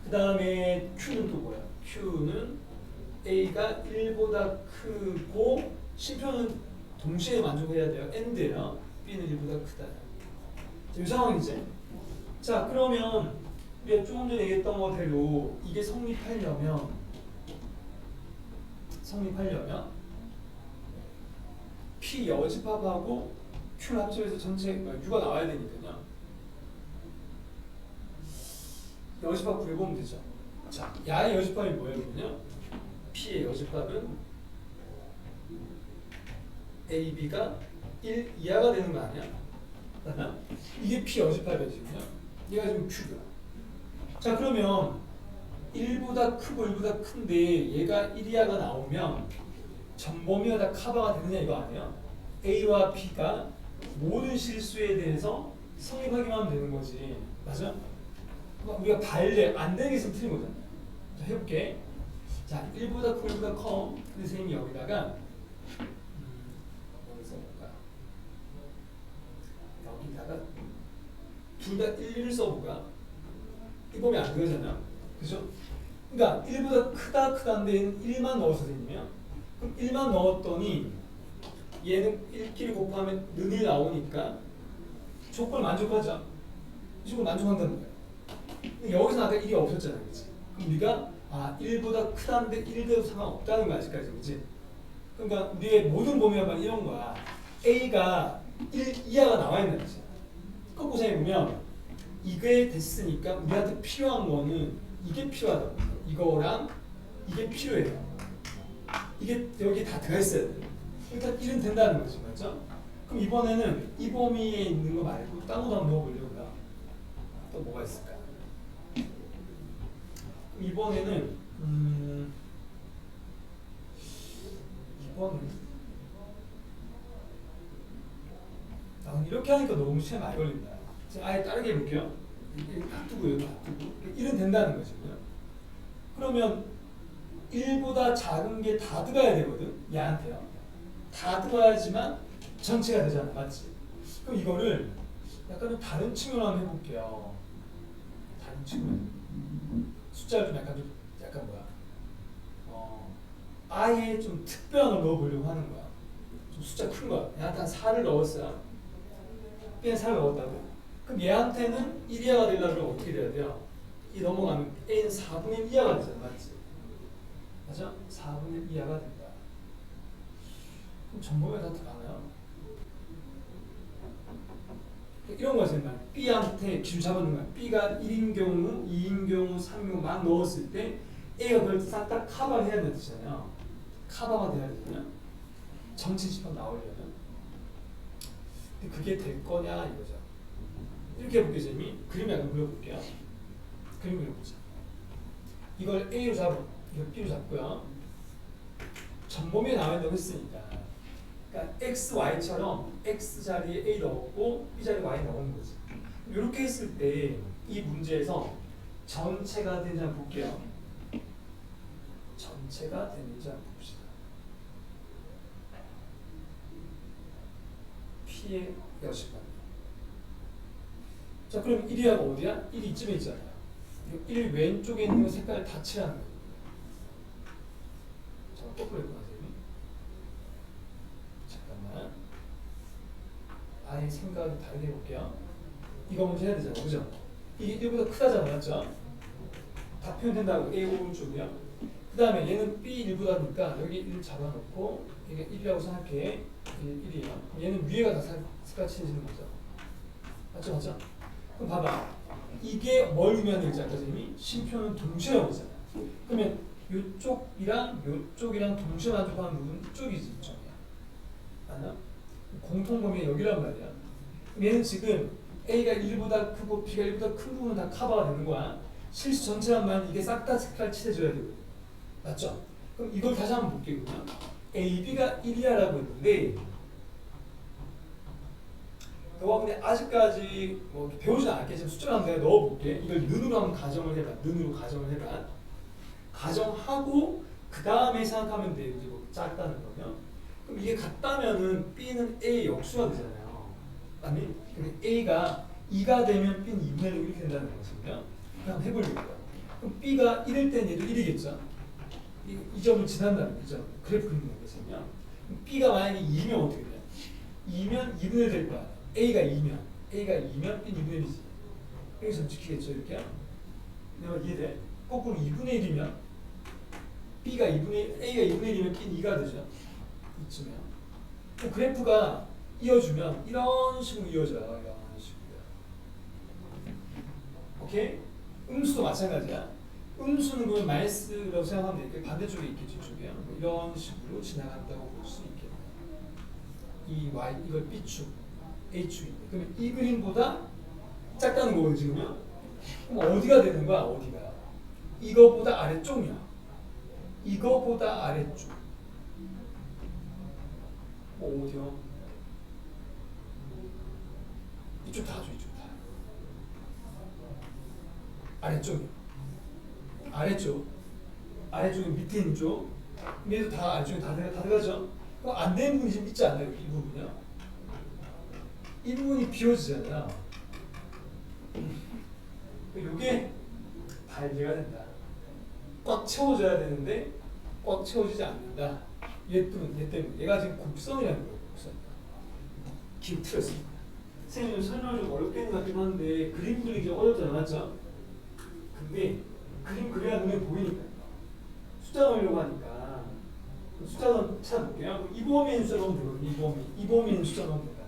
그 다음에 Q는 또 뭐야? Q는 A가 1보다 크고 심표는 동시에 만족해야 돼요. AND예요. B는 1보다 크다. 이 상황이지. 자 그러면 우리가 조금 전에 얘기했던 거대로 이게 성립하려면 P 여집합하고 Q 합쳐서 전체 U가 나와야 되니까요. 여집합 구해보면 되죠. 자, 야의 여집합이 뭐예요? 그러면 P의 여집합은 AB가 1 이하가 되는 거 아니야? 이게 P 여집합이거든요. 얘가 지금 Q야. 자 그러면 1보다 크고 1보다 큰데 얘가 1 이하가 나오면 전범위가 다 커버가 되느냐 이거 아니에요? A와 B가 모든 실수에 대해서 성립하기만 하면 되는 거지. 맞아? 우리가 발레 안 되는 게 있으면 틀린 거잖아. 자 해볼게. 자 1보다 크고 1보다 커. 근데 선생님이 여기다가 여기서 볼까요? 여기다가 둘 다 1을 써볼까? 이 범위 안 되잖아. 그죠? 그러니까 1보다 크다인데 1만 넣어서 선생님이야. 그럼 1만 넣었더니 얘는 1끼리 곱하면 는 1 나오니까 조건을 만족하자. 조건 만족한다는 거야. 근데 여기서 아까 1이 없었잖아. 그치? 그럼 우리가 1보다 크다는데 1대도 상관없다는 거 아직까지. 그치? 그러니까 우리의 모든 범위가 이런 거야. A가 1 이하가 나와 있는 거지. 거꾸로 생각해보면 이게 됐으니까 우리한테 필요한 거는 이게 필요하다고. 이거랑 이게 필요해요. 이게 여기 다 들어있어야 돼. 일단 1은 된다는 거지. 맞죠? 그럼 이번에는 이 범위에 있는 거 말고 딴 것도 한번 넣어보려고요. 또 뭐가 있을까? 그럼 이번에는 이렇게 하니까 너무 시간 많이 걸린다. 아예 다르게 해볼게요. 놔두고요. 1은 된다는 거죠. 그러면 1보다 작은 게 다 들어가야 되거든. 얘한테요. 다 들어야지만 전체가 되잖아. 맞지? 그럼 이거를 약간 좀 다른 측면으로 한번 해볼게요. 다른 측면. 숫자를 좀 약간 뭐야? 아예 좀 특별한 걸 넣어보려고 하는 거야. 좀 숫자 큰 거야. 얘한테 한 4를 넣었어요. B에 4를 넣었다고. 그럼 얘한테는 1 이하가 되려면 어떻게 돼야 돼요? 이 넘어가면 A는 4분의 1 이하가 되잖아. 맞지? 맞아? 4분의 1 이하가 된다. 그럼 전범위가 다 들어가나요? 이런 거지. B한테 기준 잡아주는 거야. B가 1인 경우, 2인 경우, 3인 경우 막 넣었을 때 A가 그걸 싹 다 커버를 해야 되는 뜻이잖아요. 커버가 돼야 되잖아요. 전체 집합 나오려면. 근데 그게 될 거냐 이거죠. 이렇게 해볼게요. 선생님이 그림 약간 그려볼게요. 그림 그려보자. 이걸 A로 잡고 이걸 B로 잡고요. 전범위에 나와있다고 했으니까 그러니까 X, Y처럼 X 자리에 A 넣었고 B 자리에 Y 넣은 거지. 이렇게 했을 때 이 문제에서 전체가 되는지 한번 볼게요. 전체가 되는지 한번 봅시다. P의 여식관. 자 그럼 1위하고 어디야? 1이 이쯤에 있잖아요. 1 왼쪽에 있는 색깔을 다 칠하는 거예요. 자 거꾸로 해볼까요? 잠깐만. 아예 생각을 다르게 해볼게요. 이거 먼저 해야 되잖아요. 그죠? 이게 1보다 크다잖아요. 맞죠? 다 표현된다고 A 오른쪽이요. 그 다음에 얘는 B 1보다니까 여기 1 잡아놓고 이게 1이라고 생각해. 1이에요. 얘는 위에가 다 색깔 칠해지는 거죠. 맞죠? 그럼 봐봐. 이게 뭘 의미하는 거지? 아까 선생님이 심표는 동시에 나오잖아. 그러면 요쪽이랑 요쪽이랑 동시에 만족하는 부분 이쪽이지, 이쪽이야. 맞나? 공통범위 여기란 말이야. 얘는 지금 A가 1보다 크고 B가 1보다 큰 부분은 다 커버가 되는 거야. 실수 전체란 말은 이게 싹 다 칠해줘야 되고. 맞죠? 그럼 이걸 다시 한번 볼게요. 그러면 A, B가 1이야라고 했는데 너가 근데 아직까지 뭐 배우진 않았겠지만 숫자를 한번 내가 넣어볼게. 이걸 는으로 한번 가정을 해봐. 는으로 가정을 해봐. 가정하고 그 다음에 생각하면 돼. 이제 뭐 작다는 거면. 그럼 이게 같다면은 B는 A의 역수가 되잖아요. 아니, 근데 A가 2가 되면 B는 2분의 1 이렇게 된다는 거거든요. 그냥 해보려고요. 그럼 B가 1일 땐 얘도 1이겠죠. 이 점을 지난다는 거죠. 그래프 그리는 거거든요. B가 만약에 2면 어떻게 돼요? 2면 2분의 1 될 거야. A가 2면 B는 2분의 1이지. 여기서 지키겠죠, 이렇게. 내가 이해돼? 거꾸로 2분의 1이면 A가 2분의 1이면 B는 2가 되죠. 이쯤에. 그래프가 이어주면 이런 식으로 이어져요. 이런 식으로. 오케이? 음수도 마찬가지야. 음수는 그러면 마이너스라고 생각하면 돼. 반대쪽에 있겠지, 이쪽에. 이런 식으로 지나간다고 볼 수 있겠네. 이 Y, 이걸 B축, A축인데. 그러면 이 그림보다 작다는 거거든, 지금요. 그럼 어디가 되는 거야, 어디가? 이거보다 아래쪽이야. 이거보다 아래쪽. 어디요? 이쪽 다죠, 이쪽 다. 아래쪽이요. 아래쪽이 밑에 있는 쪽. 얘도 다 아래쪽에 다 들어가죠. 그럼 안 되는 부분이 지금 있지 않나요? 이 부분이요. 이 부분이 비워지잖아요. 이게 다 이해가 된다. 꽉 채워져야 되는데 꽉 채워지지 않는다. 얘 때문에. 얘가 지금 곡선이라는 거예요. 곡선. 기억 틀렸습니다. 선생님 설명을 좀 어렵게 했는 것 같긴 한데 그림 그리기 좀 어렵잖아, 맞죠? 근데 그림 그려야 눈에 보이니까 숫자 넣으려고 하니까 숫자는 찾아볼게요. 이범위인 숫자 넣으면 되거든요. 이범위인 숫자 넣으면 된다.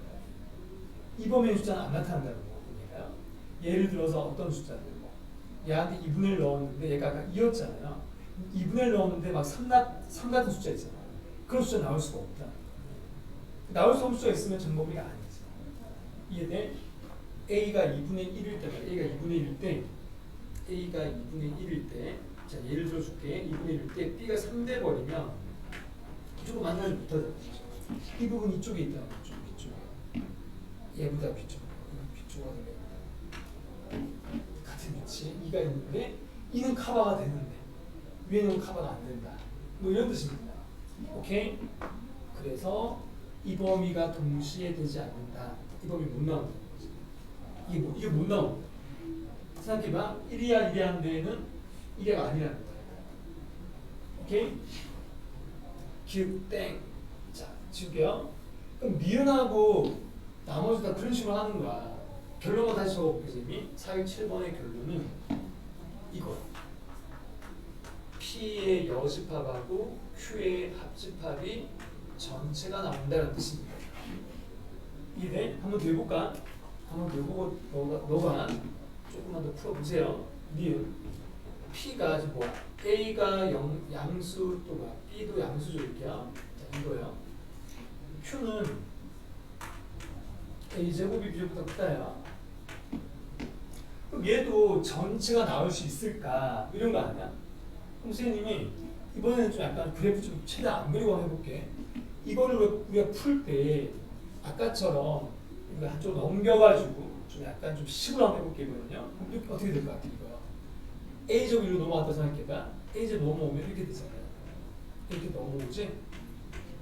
이범위인 숫자는 안 나타난다는 거니까요. 예를 들어서 어떤 숫자들 뭐 얘한테 2분의 1 넣었는데 얘가 아까 2였잖아요. 2분의 1 넣었는데 막 3 같은 숫자 있잖아요. 그런 숫자 나올 수가 없다. 나올 수 없는 숫자가 있으면 정범위가 아니지. 이해돼? A가 2분의 1일 때, A가 2분의 1일 때, 자 예를 들어줄게. 2분의 1일 때 B가 3돼 버리면 이쪽으로 만나지 못하잖아. 이 부분 이쪽에 있다는 거죠. 이쪽에. 얘보다 B쪽으로 되겠다. 같은 위치에 2가 있는데 2는 커버가 되는데 위에는 커버가 안 된다. 뭐 이런 뜻입니다. 오케이? 그래서 이 범위가 동시에 되지 않는다. 이 범위 못 나온다. 이게 못 나온다. 생각해봐. 1이야 하는 데에는 1이가 아니라는 거야. 오케이? 기억 땡. 자, 지울게요. 그럼 니은하고 나머지 다 그런 식으로 하는 거야. 결론만 다시 적어볼게요, 선생님이. 467번의 결론은 이거. P의 여집합하고 Q의 합집합이 전체가 나온다는 뜻입니다. 이해? 한번 더 해볼까? 한번 더 해보고 너가 조금만 더 풀어보세요. 니은 P가 지금 뭐야? A가 양수 또 뭐야? B도 양수죠, 이렇게요. 자, 이거요. Q는 A제곱이 B제곱보다 크다야. 그럼 얘도 전체가 나올 수 있을까? 이런 거 아니야? 그럼 선생님이 이번에는 좀 약간 그래프 좀 최대한 안 그리고 해볼게. 이거를 우리가 풀 때 아까처럼 이거 한쪽 넘겨가지고 좀 약간 좀 식으로 한번 해볼게 거든요. 그럼 어떻게 될 것 같아 이거요? A제곱 위로 넘어왔다 생각해봐. A제곱 넘어오면 이렇게 되잖아요. 이렇게 넘어오지?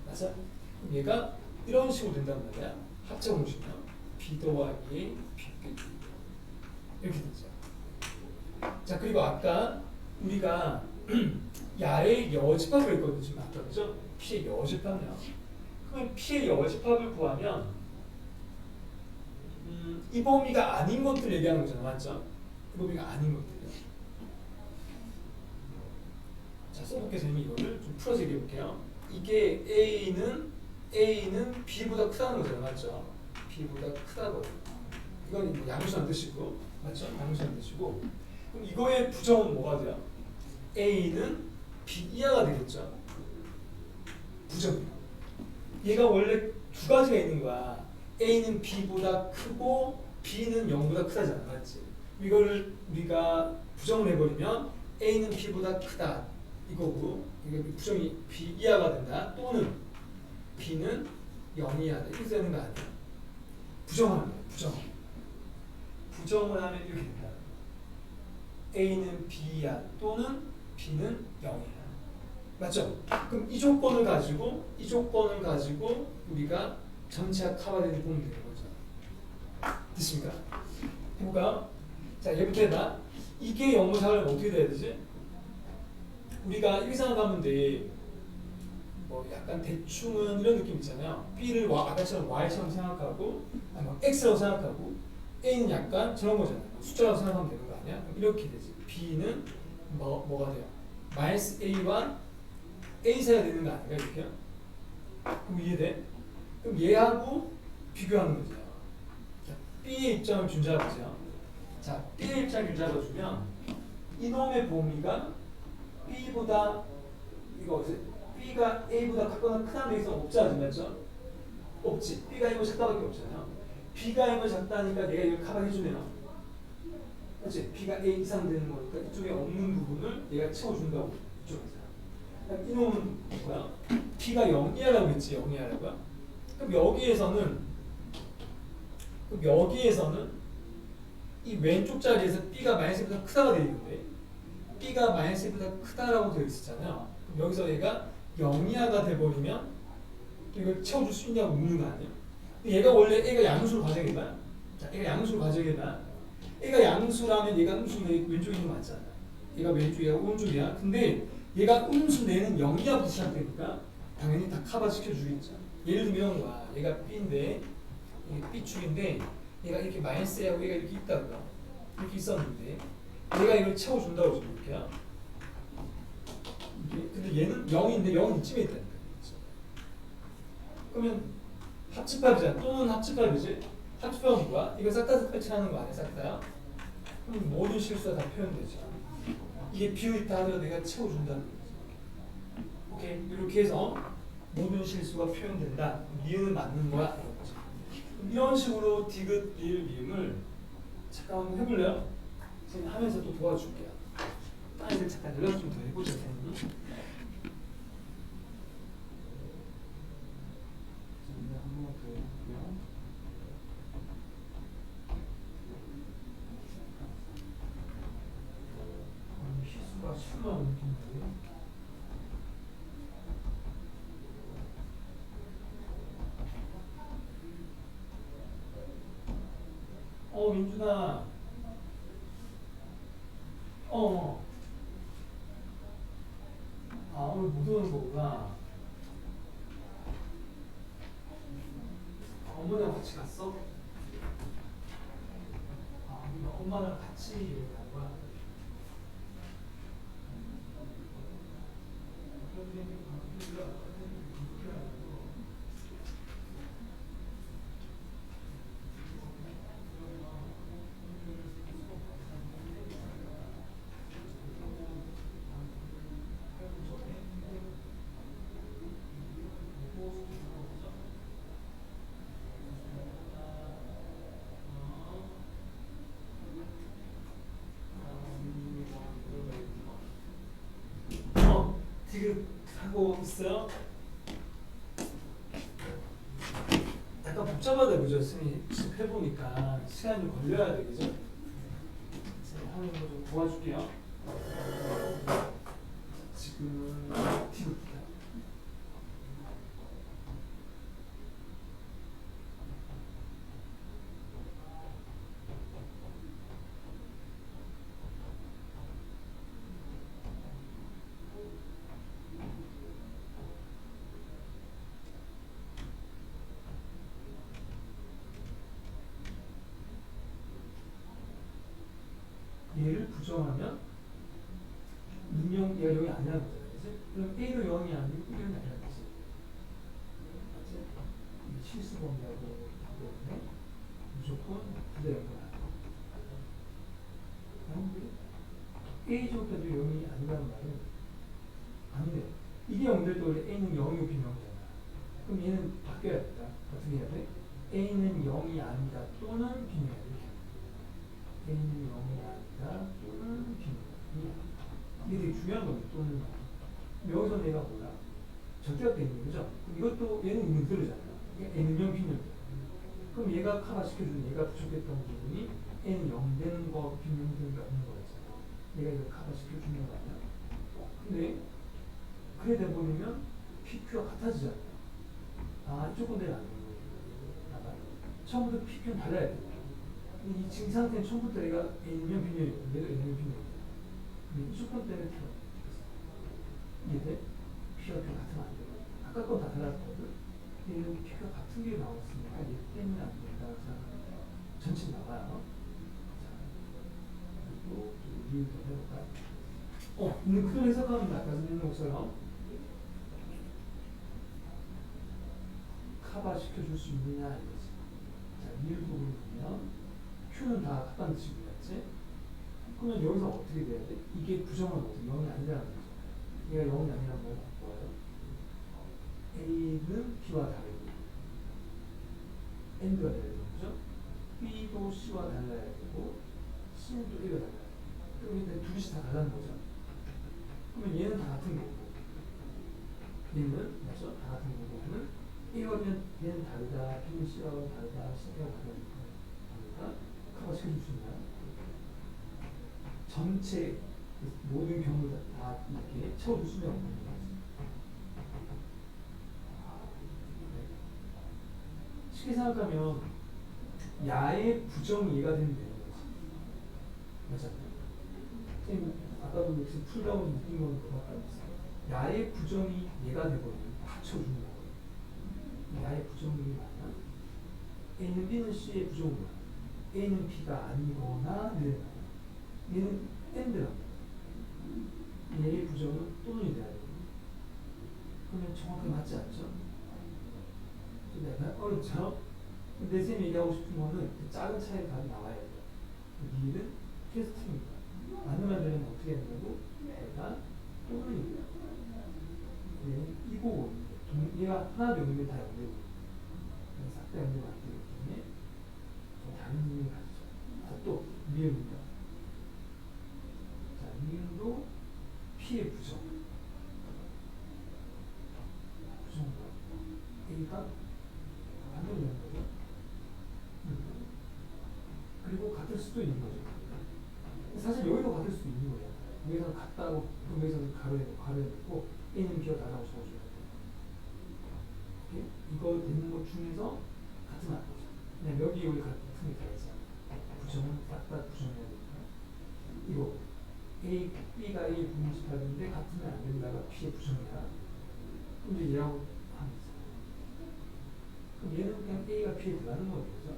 맞아? 그럼 얘가 이런 식으로 된단 말이야. 합체 공식이요. B 더하기 A, B 이렇게 되죠. 자 그리고 아까 우리가 야의 여집합을 했거든요. 지금 아까 그죠? P의 여집합이요. 그러면 P의 여집합을 구하면 이 범위가 아닌 것들 얘기하는 거잖아, 맞죠? 이 범위가 아닌 것들이요. 자 써볼게요, 선생님. 이거를 좀 풀어서 얘기해 볼게요. 이게 A는 B보다 크다는 거잖아, 맞죠? B보다 크다고. 이건 뭐 양수란 뜻이고, 맞죠? 양수란 뜻이고. 그럼 이거의 부정은 뭐가 돼요? A는 B 이하가 되겠죠. 부정. 얘가 원래 두 가지가 있는 거야. A는 B보다 크고 B는 0보다 크다잖아, 맞지? 이거를 우리가 부정을 해버리면 A는 B보다 크다 이거고, 이게 부정이 B 이하가 된다. 또는 B는 0 이하다. 이렇게 되는 거 아니야? 부정하는 거야. 부정을 하면 이렇게 된다. A는 B 이하 또는 B는 0이야. 맞죠? 그럼 이 조건을 가지고 우리가 전체가 커버되는 보면 되는 거죠. 됐습니까? 해볼까요? 자, 얘부터 해봐. 이게 영문사를 어떻게 돼야 되지? 우리가 이렇게 생각하면 돼. 뭐 약간 대충은 이런 느낌 있잖아요. B를 아까처럼 Y처럼 생각하고, 아니면 X라고 생각하고, A는 약간 저런 거잖아요. 숫자라고 생각하면 되는 거 아니야? 그럼 이렇게 되지. B는 뭐가 돼요? 마이너스 A와 A 사이가 되는 거 아닌가 이렇게요? 그럼 이해돼? 그럼 얘하고 비교하는 거죠. 자, B의 입장을 준 잡아보세요. 자, B의 입장을 준 잡아주면 이놈의 범위가 B보다 이거 B가 A보다 크거나 크다는 데 있어 없잖아, 맞죠? 없지. B가 A보다 작다밖에 없잖아요. B가 A보다 작다니까 내가 이걸 커버해주네요. 그렇지? B가 A 이상 되는 거니까 이쪽에 없는 부분을 얘가 채워준다고 이쪽에서. 이놈은 뭐야? B가 0 이하라고 했지, 0 이하라고요? 그럼 여기에서는 이 왼쪽 자리에서 B가 마이너스보다 크다가 되어 있는데 B가 마이너스보다 크다라고 되어 있었잖아요. 그럼 여기서 얘가 0 이하가 돼버리면 이걸 채워줄 수 있냐고 묻는 거 아니에요? 얘가 원래 A가 양수로 가정해봐. 자, A가 양수로 가정해봐. A가 양수라면 얘가 음수 왼쪽에 있는 거 맞잖아. 얘가 왼쪽이야, 오른쪽이야. 근데 얘가 음수 내는 0 이하부터 시작되니까 당연히 다 커버 시켜주겠죠. 예를 들면 이런 거야. 얘가 B인데 이게 B축인데 얘가 이렇게 마이너스 A하고 얘가 이렇게 있다고요. 이렇게 있었는데 얘가 이걸 채워준다고 지금 이렇게요. 근데 얘는 0인데 0은 이쯤에 있다니까. 그러면 합집합이잖아. 또는 합집합이지. 합집합은 뭐야? 이거 싹 다 패치하는 거 아니야? 싹 다요? 그럼 모든 실수가 다 표현되죠. 이게 비어있다 하더라도 내가 채워준다는 거죠. 오케이? 이렇게 해서 모든 실수가 표현된다. 니은은 맞는 거야. 이런 거죠. 이런 식으로 디귿, 리을, 미음을 잠깐 한번 해볼래요? 선생님 하면서 또 도와줄게요. 빨리 잠깐 연락 좀 더 해보죠, 선생님. 한번 더 해볼게요. 실수가 심한 느낌인데. 민준아. 오늘 못 오는 거구나. 어머니랑 같이 갔어? 엄마랑 같이 여행 간 거야? 지금 하고 있어요? 약간 복잡하다 그죠? 선생님 해보니까 시간이 좀 걸려야 돼 그죠? 하는 거 좀 도와줄게요. 지금 디귿 얘를 부정하면 얘가 0이 아니라는 거잖아, 그치? 그럼 A도 0이 아니고 B는 아니라는 거지. 맞지? 실수 범위하고 때문에 무조건 부자 연결하는 A 조건도 0이 아니라는 말은 아닌데 이게 0될 때 원래 A는 0이고 B는 0이잖아. 그럼 얘는 바뀌어야 된다. 어떻게 해야 돼? A는 0이 아니다 또는 B는 A는 0이 아니다 또는 B는 이게 되게 중요한 겁니다. 또는 여기서 내가 몰라 절대값 있는 거죠. 그럼 이것도 얘는 있는 그대로잖아요. N은 0, B는 0. 그럼 얘가 커버시켜주는 얘가 부족했던 부분이 N은 0 되는 거, B는 0 되는 거 없는 거였잖아. 얘가 이걸 커버시켜주는 거 아니야? 근데 그래 돼버리면 PQ가 같아지잖아. 아, 이쪽 건데 안 되는 거야. 처음부터 PQ는 달라야 돼. 이 지금 상태는 처음부터 얘가 N이면 B면이고 얘도 N이면 B면이고 이쪽 건 때문에 틀어. 이해돼? P와 Q 같으면 안 돼. 아까 건 다 달랐거든. 얘는 P가 같은 게 나왔으니까 얘 때문에 안 된다. 자, 전체 나와요. 자, 그리고 이유 좀 해볼까요? 있는 그대로 해석하면 아까 선생님 것처럼 커버 시켜줄 수 있느냐 이거지. 자, 이유 부분을 보면 Q는 다 같다는 뜻이 뭐였지? 그러면 여기서 어떻게 돼야 돼? 이게 부정은 어떻게 0이 아니라는 거죠. 얘가 0이 아니라는 걸 바꿔요. A는 B와 다르고 N가 돼야 되는 거죠. B도 C와 달라야 되고 C는 또 A가 달라야 돼. 그럼 이제 둘이 다 다른 거죠. 그러면 얘는 다 같은 거고 얘는 맞죠? 다 같은 거고 그러면 A와 B는 다르다. B는 C와 다르다. C가 다르다. 커버 시켜줄 수 있나요? 전체 모든 경우를 다 이렇게 채워줄 수는 없는 거죠. 쉽게 생각하면 야의 부정이 얘가 되면 되는 거지. 맞잖아요. 선생님 아까도 여기서 풀다고 느낀 건 그거밖에 없어요. 야의 부정이 얘가 되거든요. 다 채워주는 거거든요. 야의 부정이 뭐냐? A는 B는 C의 부정은 뭐야? A는 B가 아니거나 얘는 N드라고. 얘의 부정은 또는이 돼야 돼요. 그러면 정확히 맞지 않죠? 약간 어렵죠? 근데 쌤이 얘기하고 싶은 거는 그 작은 차이 답이 나와야 돼요. 니은 퀘스트입니다. 맞는 말들은 어떻게 된다고? 얘가 또는 얘는 이고 얘가 하나도 연결 다 연결되고 싹 다 연결 안 되기 때문에 좀 다른 의미를 가지죠. 자, 또 니은입니다. 자, 니은도 P의 부정. 부정은 A가 반대로 되는 거죠. 그리고 같을 수도 있는 거죠. 사실 여기도 같을 수도 있는 거예요. 여기서 같다고, 그럼 여기서 가로에 놓고 A는 B가 다라고 적어줘야 돼요. 이거 되는 것 중에서 같으면 안 되죠. 그냥 여기 같은 게 다 있잖아요. 부정은 딱 부정해야 되니까. 이거 B가 A 분집하는데 같으면 안 된다가 P의 부정이야. 그럼 이제 얘하고 하면 있어요. 그럼 얘는 그냥 A가 B에 들어가는 거겠죠?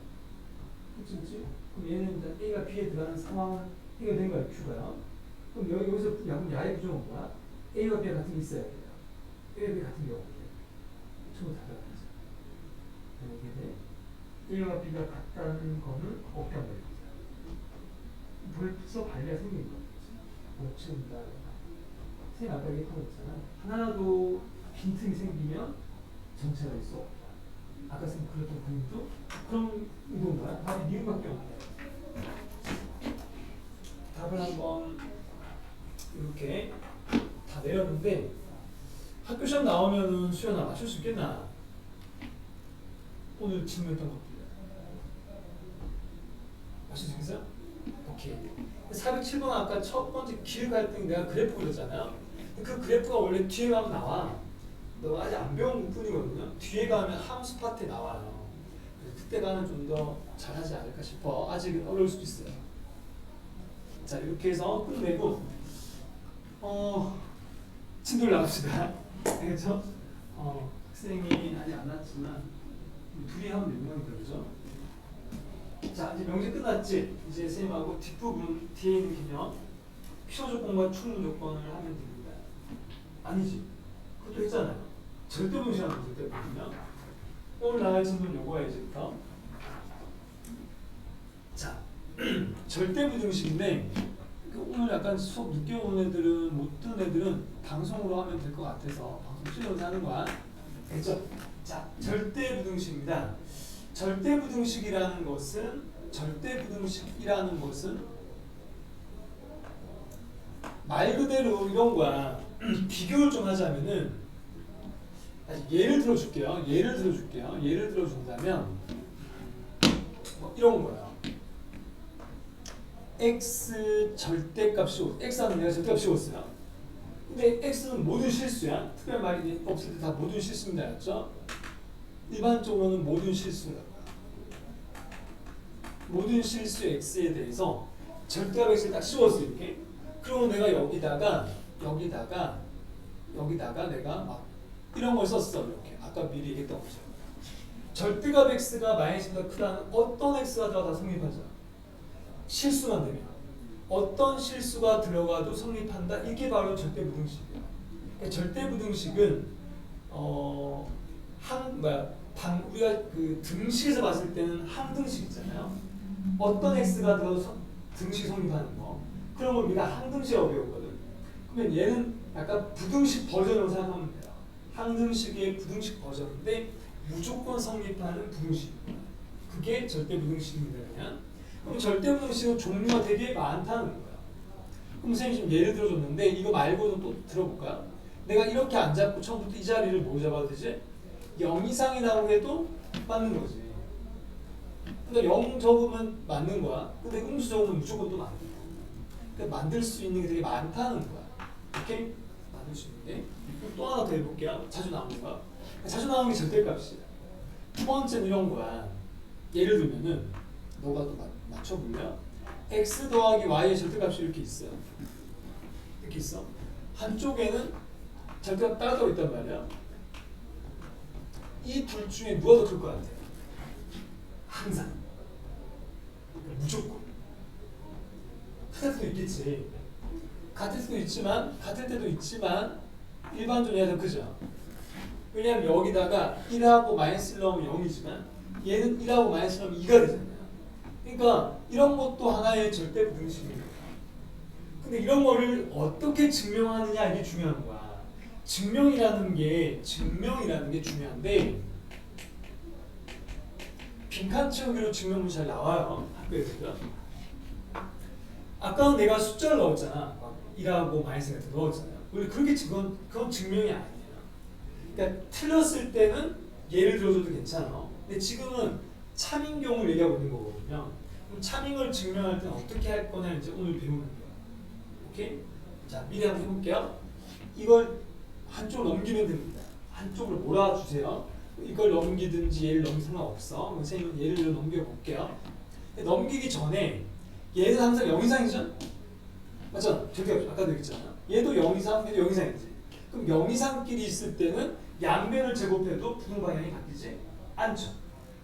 그치? 그럼 얘는 이제 A가 B에 들어가는 상황은 해결된 거야, Q가요. 그럼 여기서 야의 부정은 뭐야? A와 B가 같은 게 있어야 돼요. A와 B 같은 게 없게. 전부 다 들어가죠. 이게 돼. A와 B가 같다는 거는 없단 말이죠. 벌써 관리가 생긴 거죠. 못 채운다. 선생님 아까 얘기한 거 있잖아. 하나라도 빈틈이 생기면 전체가 있어 없다. 아까 선생님 그렸던 그림도 그럼 이건가요? 답이 니은밖에 없네요. 답을 한번 이렇게 다 내렸는데 학교 시험 나오면은 수연아 맞출 수 있겠나? 오늘 질문했던 것들 맞출 수 있겠어요? 오케이. 407번 아까 첫 번째 길 갈등 내가 그래프 그렸잖아요. 그 그래프가 원래 뒤에 가면 나와. 너 아직 안 배운 뿐이거든요. 뒤에 가면 함수 파트에 나와요. 그때 가면 좀 더 잘하지 않을까 싶어. 아직은 어려울 수도 있어요. 자, 이렇게 해서 끝내고 진도를 나갑시다. 알겠죠? 학생이 아직 안 왔지만 둘이 하면 몇 명이다, 그죠? 자, 이제 명제 끝났지? 이제 쌤하고 뒷부분 뒤에 있는 개념 필요 조건과 충분 조건을 하면 됩니다. 아니지? 그것도 했잖아요. 절대분시하는 절대분이요. 오늘 나갈 진도는 요거야 이제부터. 절대부등식인데 오늘 약간 수업 늦게 온 애들은 못 듣는 애들은 방송으로 하면 될 것 같아서 방송 실려서 하는 거야. 됐죠? 자, 절대부등식입니다. 절대부등식이라는 것은 말 그대로 이런 거야. 비교를 좀 하자면은 예를 들어줄게요. 예를 들어준다면 뭐 이런 거야. x 절대값이 x는 내가 절대값이 었어요. 근데 x는 모든 실수야. 특별 말이 없을 때 다 모든 실수입니다. 알았죠? 일반적으로는 모든 실수라고. 모든 실수 x에 대해서 절대값 x를 딱 씌웠어 이렇게. 그러면 내가 여기다가 내가 막 이런 걸 썼어 이렇게. 아까 미리 얘기했던 거죠. 절대값 x가 마이너스보다 크다는 어떤 x가 들어가 다 성립하죠. 실수만 되면 어떤 실수가 들어가도 성립한다. 이게 바로 절대부등식이에요. 그러니까 절대부등식은 우리가 그 등식에서 봤을 때는 항등식 있잖아요. 어떤 x가 들어서 등식 성립하는 거. 그런 걸 우리가 항등식이라고 배우거든. 그러면 얘는 약간 부등식 버전으로 생각하면 돼요. 항등식의 부등식 버전인데 무조건 성립하는 부등식입니다. 그게 절대부등식입니다. 그냥. 그럼 절대부등식은 종류가 되게 많다는 거야. 그럼 선생님 지금 예를 들어줬는데 이거 말고도 또 들어볼까요? 내가 이렇게 안 잡고 처음부터 이 자리를 뭐 잡아도 되지? 0 이상이 나오고 해도 맞는 거지. 그러니까 0 적으면 맞는 거야. 근데 음수 적으면 무조건 또 맞는 거야. 그러니까 만들 수 있는 게 되게 많다는 거야. 이렇게 만들 수 있는 게. 또 하나 더 해볼게요. 자주 나오는 거. 자주 나오는 게 절대값이야. 두 번째는 이런 거야. 예를 들면은 너가 또 맞춰볼래? x 더하기 y의 절대값이 이렇게 있어요. 이렇게 있어. 한쪽에는 절대값 따로 따로 있단 말이야. 이 둘 중에 누가 더 클 것 같아? 항상. 그러니까 무조건. 같을 수도 있겠지. 같을 때도 있지만 일반적으로 얘가 더 크죠. 왜냐하면 여기다가 1하고 마이너스 1 넣으면 0이지만 얘는 1하고 마이너스 1 넣으면 2가 되잖아요. 그러니까 이런 것도 하나의 절대부등식이에요. 근데 이런 거를 어떻게 증명하느냐 이게 중요한 거야. 증명이라는 게 중요한데 빈칸 채우기로 증명문이 잘 나와요. 학교에서. 아까는 내가 숫자를 넣었잖아. 막 1하고 마이너스 같은 거 넣었잖아요. 원래 그렇게 그건 증명이 아니에요. 그러니까 틀렸을 때는 예를 들어줘도 괜찮아. 근데 지금은 참인 경우를 얘기하고 있는 거거든요. 그럼 참인을 증명할 때는 어떻게 할 거냐 이제 오늘 배우는 거야. 오케이? 자, 미리 한번 해볼게요. 이걸 한쪽으로 넘기면 됩니다. 한쪽으로 몰아주세요. 이걸 넘기든지 얘를 넘기면 상관없어. 선생님은 얘를 넘겨볼게요. 넘기기 전에 얘는 항상 0 이상이죠? 맞잖아. 저기 아까도 얘기했잖아. 얘도 0 이상, 얘도 0 이상이지. 그럼 0 이상끼리 있을 때는 양변을 제곱해도 부등 방향이 바뀌지 않죠.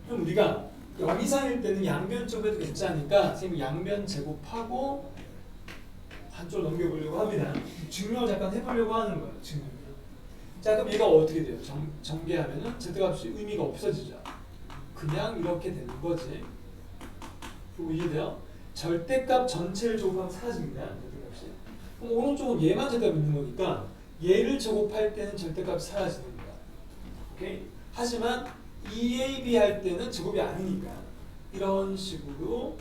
그럼 우리가 0 이상일 때는 양변 제곱해도 괜찮으니까 선생님 양변 제곱하고 한쪽으로 넘겨보려고 합니다. 증명을 잠깐 해보려고 하는 거예요. 증명. 자, 그럼 얘가 어떻게 돼요? 전개하면은 절대값이 의미가 없어지죠. 그냥 이렇게 되는 거지. 그리고 이해돼요? 절대값 전체를 제곱하면 사라집니다. 절대값이. 그럼 오른쪽은 얘만 절대값 있는 거니까 얘를 제곱할 때는 절대값이 사라지는 거야. 오케이? 하지만 EAB 할 때는 제곱이 아니니까 이런 식으로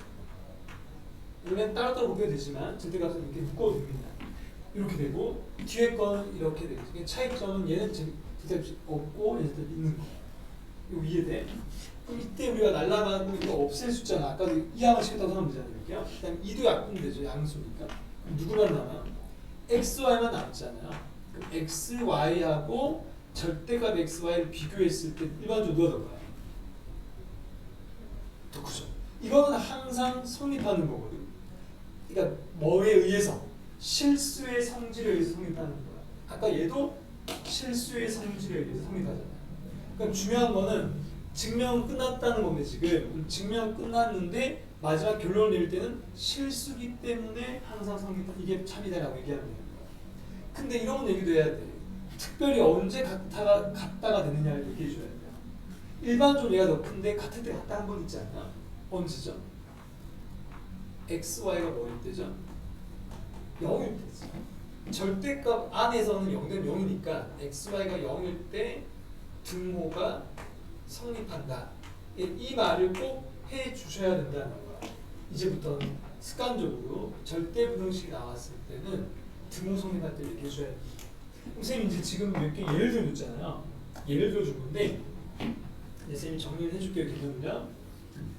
원래는 따로따로 묶여도 되지만 절대값은 이렇게 묶어도 됩니다. 이렇게 되고 뒤에 거는 이렇게 되죠. 차이점은 얘는 절대값이 없고 얘는 있는 거. 이거 이해돼? 그럼 이때 우리가 날라가고 이거 없앨 숫자는 아까도 2항을 시켰다고 하면 되잖아요. 이렇게요. 그다음 2도 약분이 되죠. 양수니까. 그럼 누구만 남아요? XY만 남잖아요. 그럼 XY하고 절대값 XY를 비교했을 때 일반적으로 누가 더 커요? 더 크죠. 이거는 항상 성립하는 거거든. 그러니까 뭐에 의해서? 실수의 성질에 의해서 성립하는 거야. 아까 얘도 실수의 성질에 의해서 성립하잖아요. 그럼 중요한 거는 증명은 끝났다는 건데 지금 증명 끝났는데 마지막 결론을 내릴 때는 실수기 때문에 항상 성립 이게 참이다라고 얘기하는 거예요. 근데 이런 얘기도 해야 돼. 특별히 언제 같다가 되느냐를 얘기해 줘야 돼요. 일반적으로 얘가 더 큰데 같을 때 같다 한 번 있지 않나? 언제죠? x, y가 뭐일 때죠? 0일 때죠. 절대값 안에서는 0 되면 0이니까 x, y가 0일 때 등호가 성립한다. 이 말을 꼭 해주셔야 된다는 거야. 이제부터는 습관적으로 절대부등식이 나왔을 때는 등호 성립할 때 얘기해 줘야 돼. 선생님 이제 지금 몇 개 예를 들어줬잖아요. 예를 들어준 건데 이제 선생님이 정리를 해줄게요. 개념을요.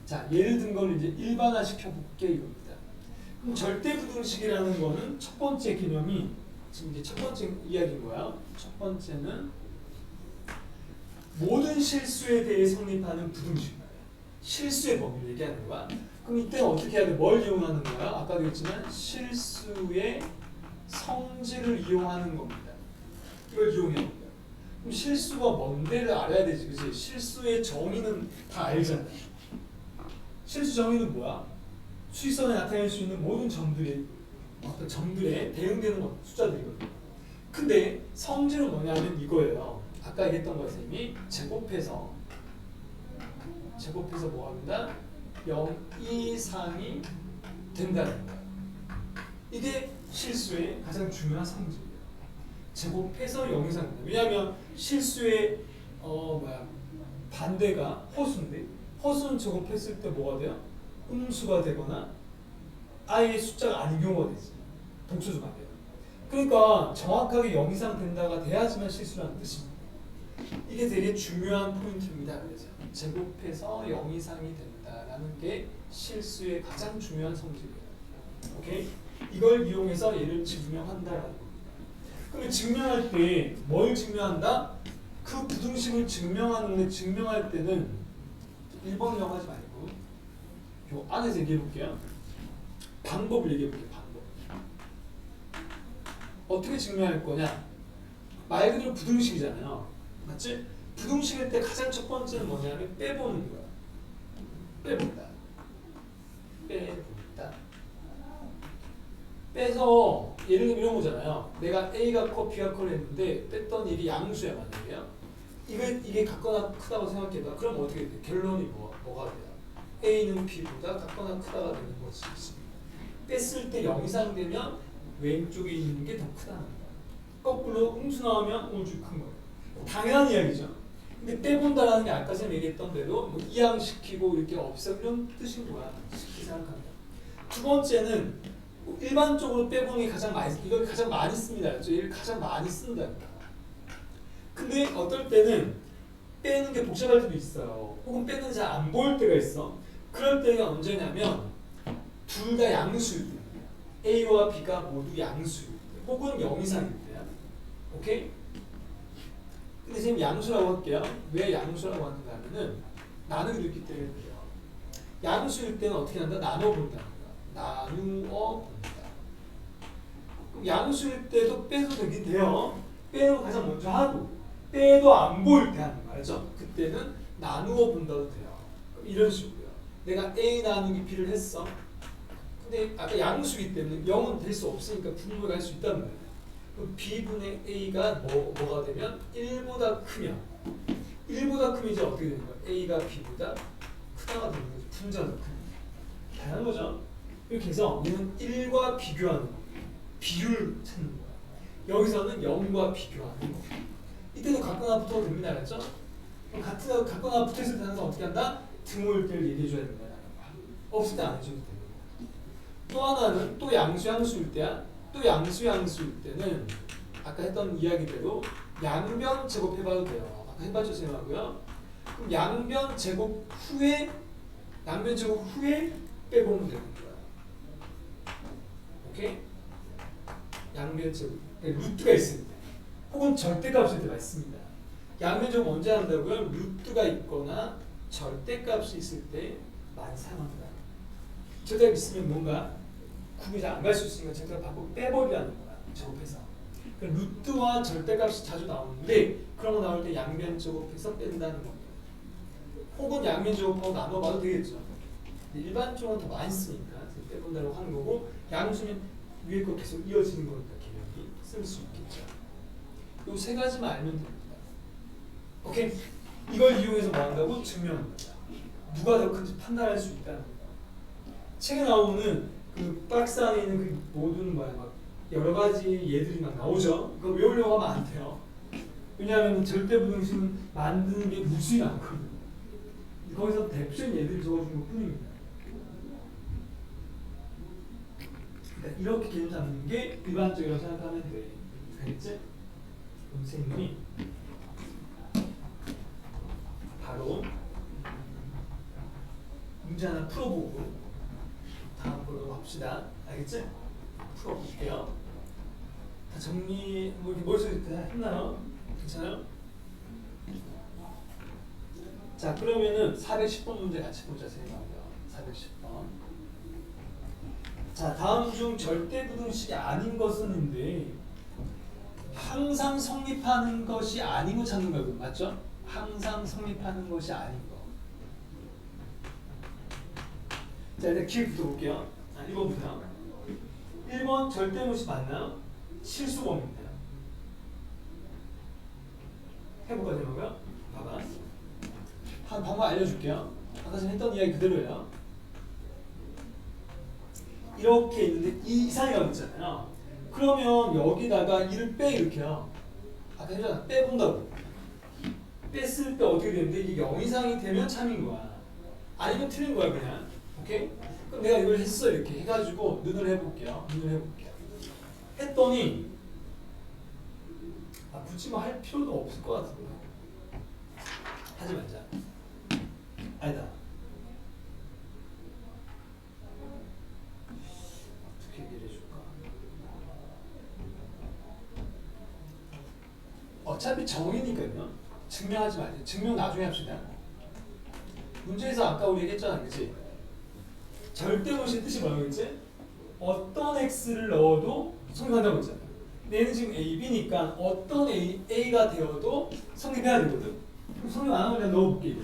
자, 예를 든 걸 이제 일반화 시켜볼게 이겁니다. 그럼 절대부등식이라는 거는 첫 번째 개념이 지금 이제 첫 번째 이야기인 거야. 첫 번째는 모든 실수에 대해 성립하는 부등식. 실수의 범위를 얘기하는 거야. 그럼 이때는 어떻게 해야 돼? 뭘 이용하는 거야? 아까도 했지만 실수의 성질을 이용하는 겁니다. 이걸 이용해야 됩니다. 그럼 실수가 뭔데를 알아야 되지, 그치? 실수의 정의는 다 알잖아. 실수 정의는 뭐야? 수직선에 나타낼 수 있는 모든 점들의 어떤 점들에 대응되는 숫자들이거든. 근데 성질은 뭐냐면 이거예요. 아까 얘기했던 거 선생님이 제곱해서 뭐 합니다? 0 이상이 된다는 거야. 이게 실수의 가장 중요한 성질이에요. 제곱해서 0 이상 된다. 왜냐하면 실수의 반대가 허수인데 허수는 제곱했을 때 뭐가 돼요? 음수가 되거나 아예 숫자가 아닌 경우가 되지. 복수수가 돼요. 그러니까 정확하게 0 이상 된다가 돼야지만 실수라는 뜻입니다. 이게 되게 중요한 포인트입니다. 그래서 제곱해서 0 이상이 된다라는 게 실수의 가장 중요한 성질이에요. 오케이? 이걸 이용해서 얘를 증명한다라는 겁니다. 그러면 증명할 때 뭘 증명한다? 그 부등식을 증명할 때는 1번이라고 하지 말고 요 안에서 얘기해 볼게요. 방법을 얘기해 볼게요. 방법. 어떻게 증명할 거냐? 말 그대로 부등식이잖아요. 맞지? 부등식일 때 가장 첫 번째는 뭐냐면 빼보는 거야. 빼본다. 빼서 예를 들면 이런 거잖아요. 내가 A가 커 B가 커를 했는데 뺐더니 이게 양수야 만약에요. 이게 같거나 크다고 생각해봐. 그럼 어떻게 돼? 결론이 뭐가 돼요? A는 B보다 같거나 크다가 되는 거지. 뺐을 때 0 이상 되면 왼쪽에 있는 게 더 크다는 거야. 거꾸로 음수 나오면 오른쪽이 큰 거야. 당연한 이야기죠. 근데 빼본다라는 게 아까 전에 얘기했던 대로 뭐 이양시키고 이렇게 없애 이런 뜻인 거야. 쉽게 생각합니다. 두 번째는 일반적으로 빼보는 게 이걸 가장 많이 씁니다. 얘를 가장 많이 쓴다. 근데 어떨 때는 빼는 게 복잡할 때도 있어요. 혹은 빼는 게 잘 안 보일 때가 있어. 그럴 때가 언제냐면 둘 다 양수일 때. A와 B가 모두 양수일 때. 혹은 0 이상일 때야. 오케이? 근데 지금 양수라고 할게요. 왜 양수라고 하는가 하면은 나누기도 있기 때문에 그래요. 양수일 때는 어떻게 한다? 나눠본다는 거야. 나누어 본다. 그럼 양수일 때도 빼도 되긴 돼요. 빼는 거 가장 먼저 하고 빼도 안 보일 때 하는 말이죠. 그때는 나누어 본다도 돼요. 그럼 이런 식으로요. 내가 A 나누기 B를 했어. 근데 아까 양수이기 때문에 0은 될 수 없으니까 분모에 갈 수 있다는 거예요. 그럼 B분의 A가 뭐가 되면 1보다 크면 1보다 크면 이제 어떻게 되는 거야? A가 B보다 크다가 되는 거죠. 분자도 크면. 다양한 거죠. 이렇게 해서 얘는 1과 비교하는 거. 비율 찾는 거야. 여기서는 0과 비교하는 거. 이때도 같거나 붙어도 됩니다. 알았죠? 그럼 같거나 붙어있을 때 항상 어떻게 한다? 등호일 때를 얘기해줘야 된다. 없을 때 안 해줘도 돼요. 또 하나는 또 양수일 때야. 또 양수일 때는 아까 했던 이야기대로 양변 제곱해봐도 돼요. 아까 해봤죠, 쌤하고요. 그럼 양변 제곱 후에 빼보면 되는 거야. 오케이? 양변 제곱 루트가 있을 때 혹은 절대값일 때가 있습니다. 양변 제곱 언제 한다고요? 루트가 있거나 절대값이 있을 때 많이 사용합니다. 절대값 있으면 뭔가 구분이 잘 안 갈 수 있으니까 절대값 바꾸고 빼버리라는 거야. 제곱해서. 루트와 절대값이 자주 나오는데 그런 거 나올 때 양변 제곱해서 뺀다는 겁니다. 혹은 양변 제곱하고 나눠봐도 되겠죠. 일반적으로 더 많이 쓰니까 빼본다고 하는 거고 양수는 위에 거 계속 이어지는 거니까 개념이 쓸 수 있겠죠. 이 세 가지만 알면 됩니다. 오케이? 이걸 이용해서 뭐 한다고? 증명합니다. 누가 더 큰지 판단할 수 있다는 거예요. 책에 나오는 그 박스 안에 있는 그 모든 뭐야 막 여러 가지 얘들이 막 나오죠. 그거 외우려고 하면 안 돼요. 왜냐하면 절대부등식은 만드는 게 무수히 많거든요. 거기서 대표적인 얘들이 적어준 것 뿐입니다. 그러니까 이렇게 개념 잡는 게 일반적이라고 생각하면 돼. 알겠지? 그럼 선생님이 바로 문제 하나 풀어보고 다음 걸로 합시다. 알겠지? 풀어볼게요. 다 정리 뭐 이렇게 머릿속에 다 했나요? 괜찮아요? 자 그러면은 410번 문제 같이 보자. 선생님하고요. 410번. 자 다음 중 절대부등식이 아닌 것은인데 항상 성립하는 것이 아닌 거 찾는 거예요. 맞죠? 항상 성립하는 것이 아닌 거. 자 일단 기회부터 볼게요. 1번부터. 1번 절대무식 맞나요? 실수범입니다. 해볼까 되는고요? 봐봐. 한 방법 알려줄게요. 아까 전에 했던 이야기 그대로예요. 이렇게 있는데 이 이상이라고 했잖아요. 그러면 여기다가 이를 빼 이렇게요. 아까 했잖아. 빼본다고. 뺐을 때 어떻게 되는데 이게 0 이상이 되면 참인 거야. 아니면 틀린 거야 그냥. 오케이? 그럼 내가 이걸 했어 이렇게 해가지고 눈을 해볼게요. 눈을 해볼게요. 했더니 굳이 뭐 할 필요도 없을 것 같은데. 하지 말자. 아니다. 어떻게 얘기를 해줄까? 어차피 정이니까요. 증명하지 말자. 증명 나중에 합시다. 문제에서 아까 우리 얘기했잖아, 그치? 절대무식 뜻이 뭐라고 했지? 어떤 x를 넣어도 성립한다고 했잖아. 근데 얘는 지금 a, b니까 어떤 a가 되어도 성립해야 되거든. 그럼 성립 안 하면 그냥 넣어볼게.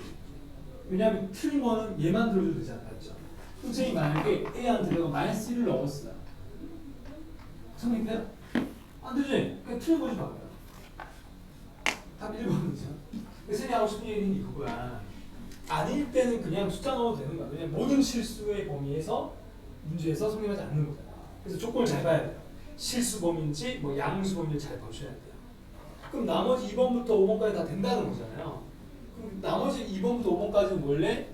왜냐하면 틀린 거는 얘만 들어도 되잖아, 맞죠? 선생님이 만약에 a 안 들어가고 마이너스 1을 넣었어. 성립해요? 안 되지? 그냥 틀린 거지 봐봐요. 답 1번이죠. 선생님이 하고 싶은 얘기는 이거야. 아닐 때는 그냥 숫자 넣어도 되는 거야. 왜냐면 모든 실수의 범위에서 문제에서 성립하지 않는 거잖아. 그래서 조건을 잘 봐야 돼요. 실수범인지 뭐 양수범인지 잘 보셔야 돼요. 그럼 나머지 2번부터 5번까지 다 된다는 거잖아요. 그럼 나머지 2번부터 5번까지는 원래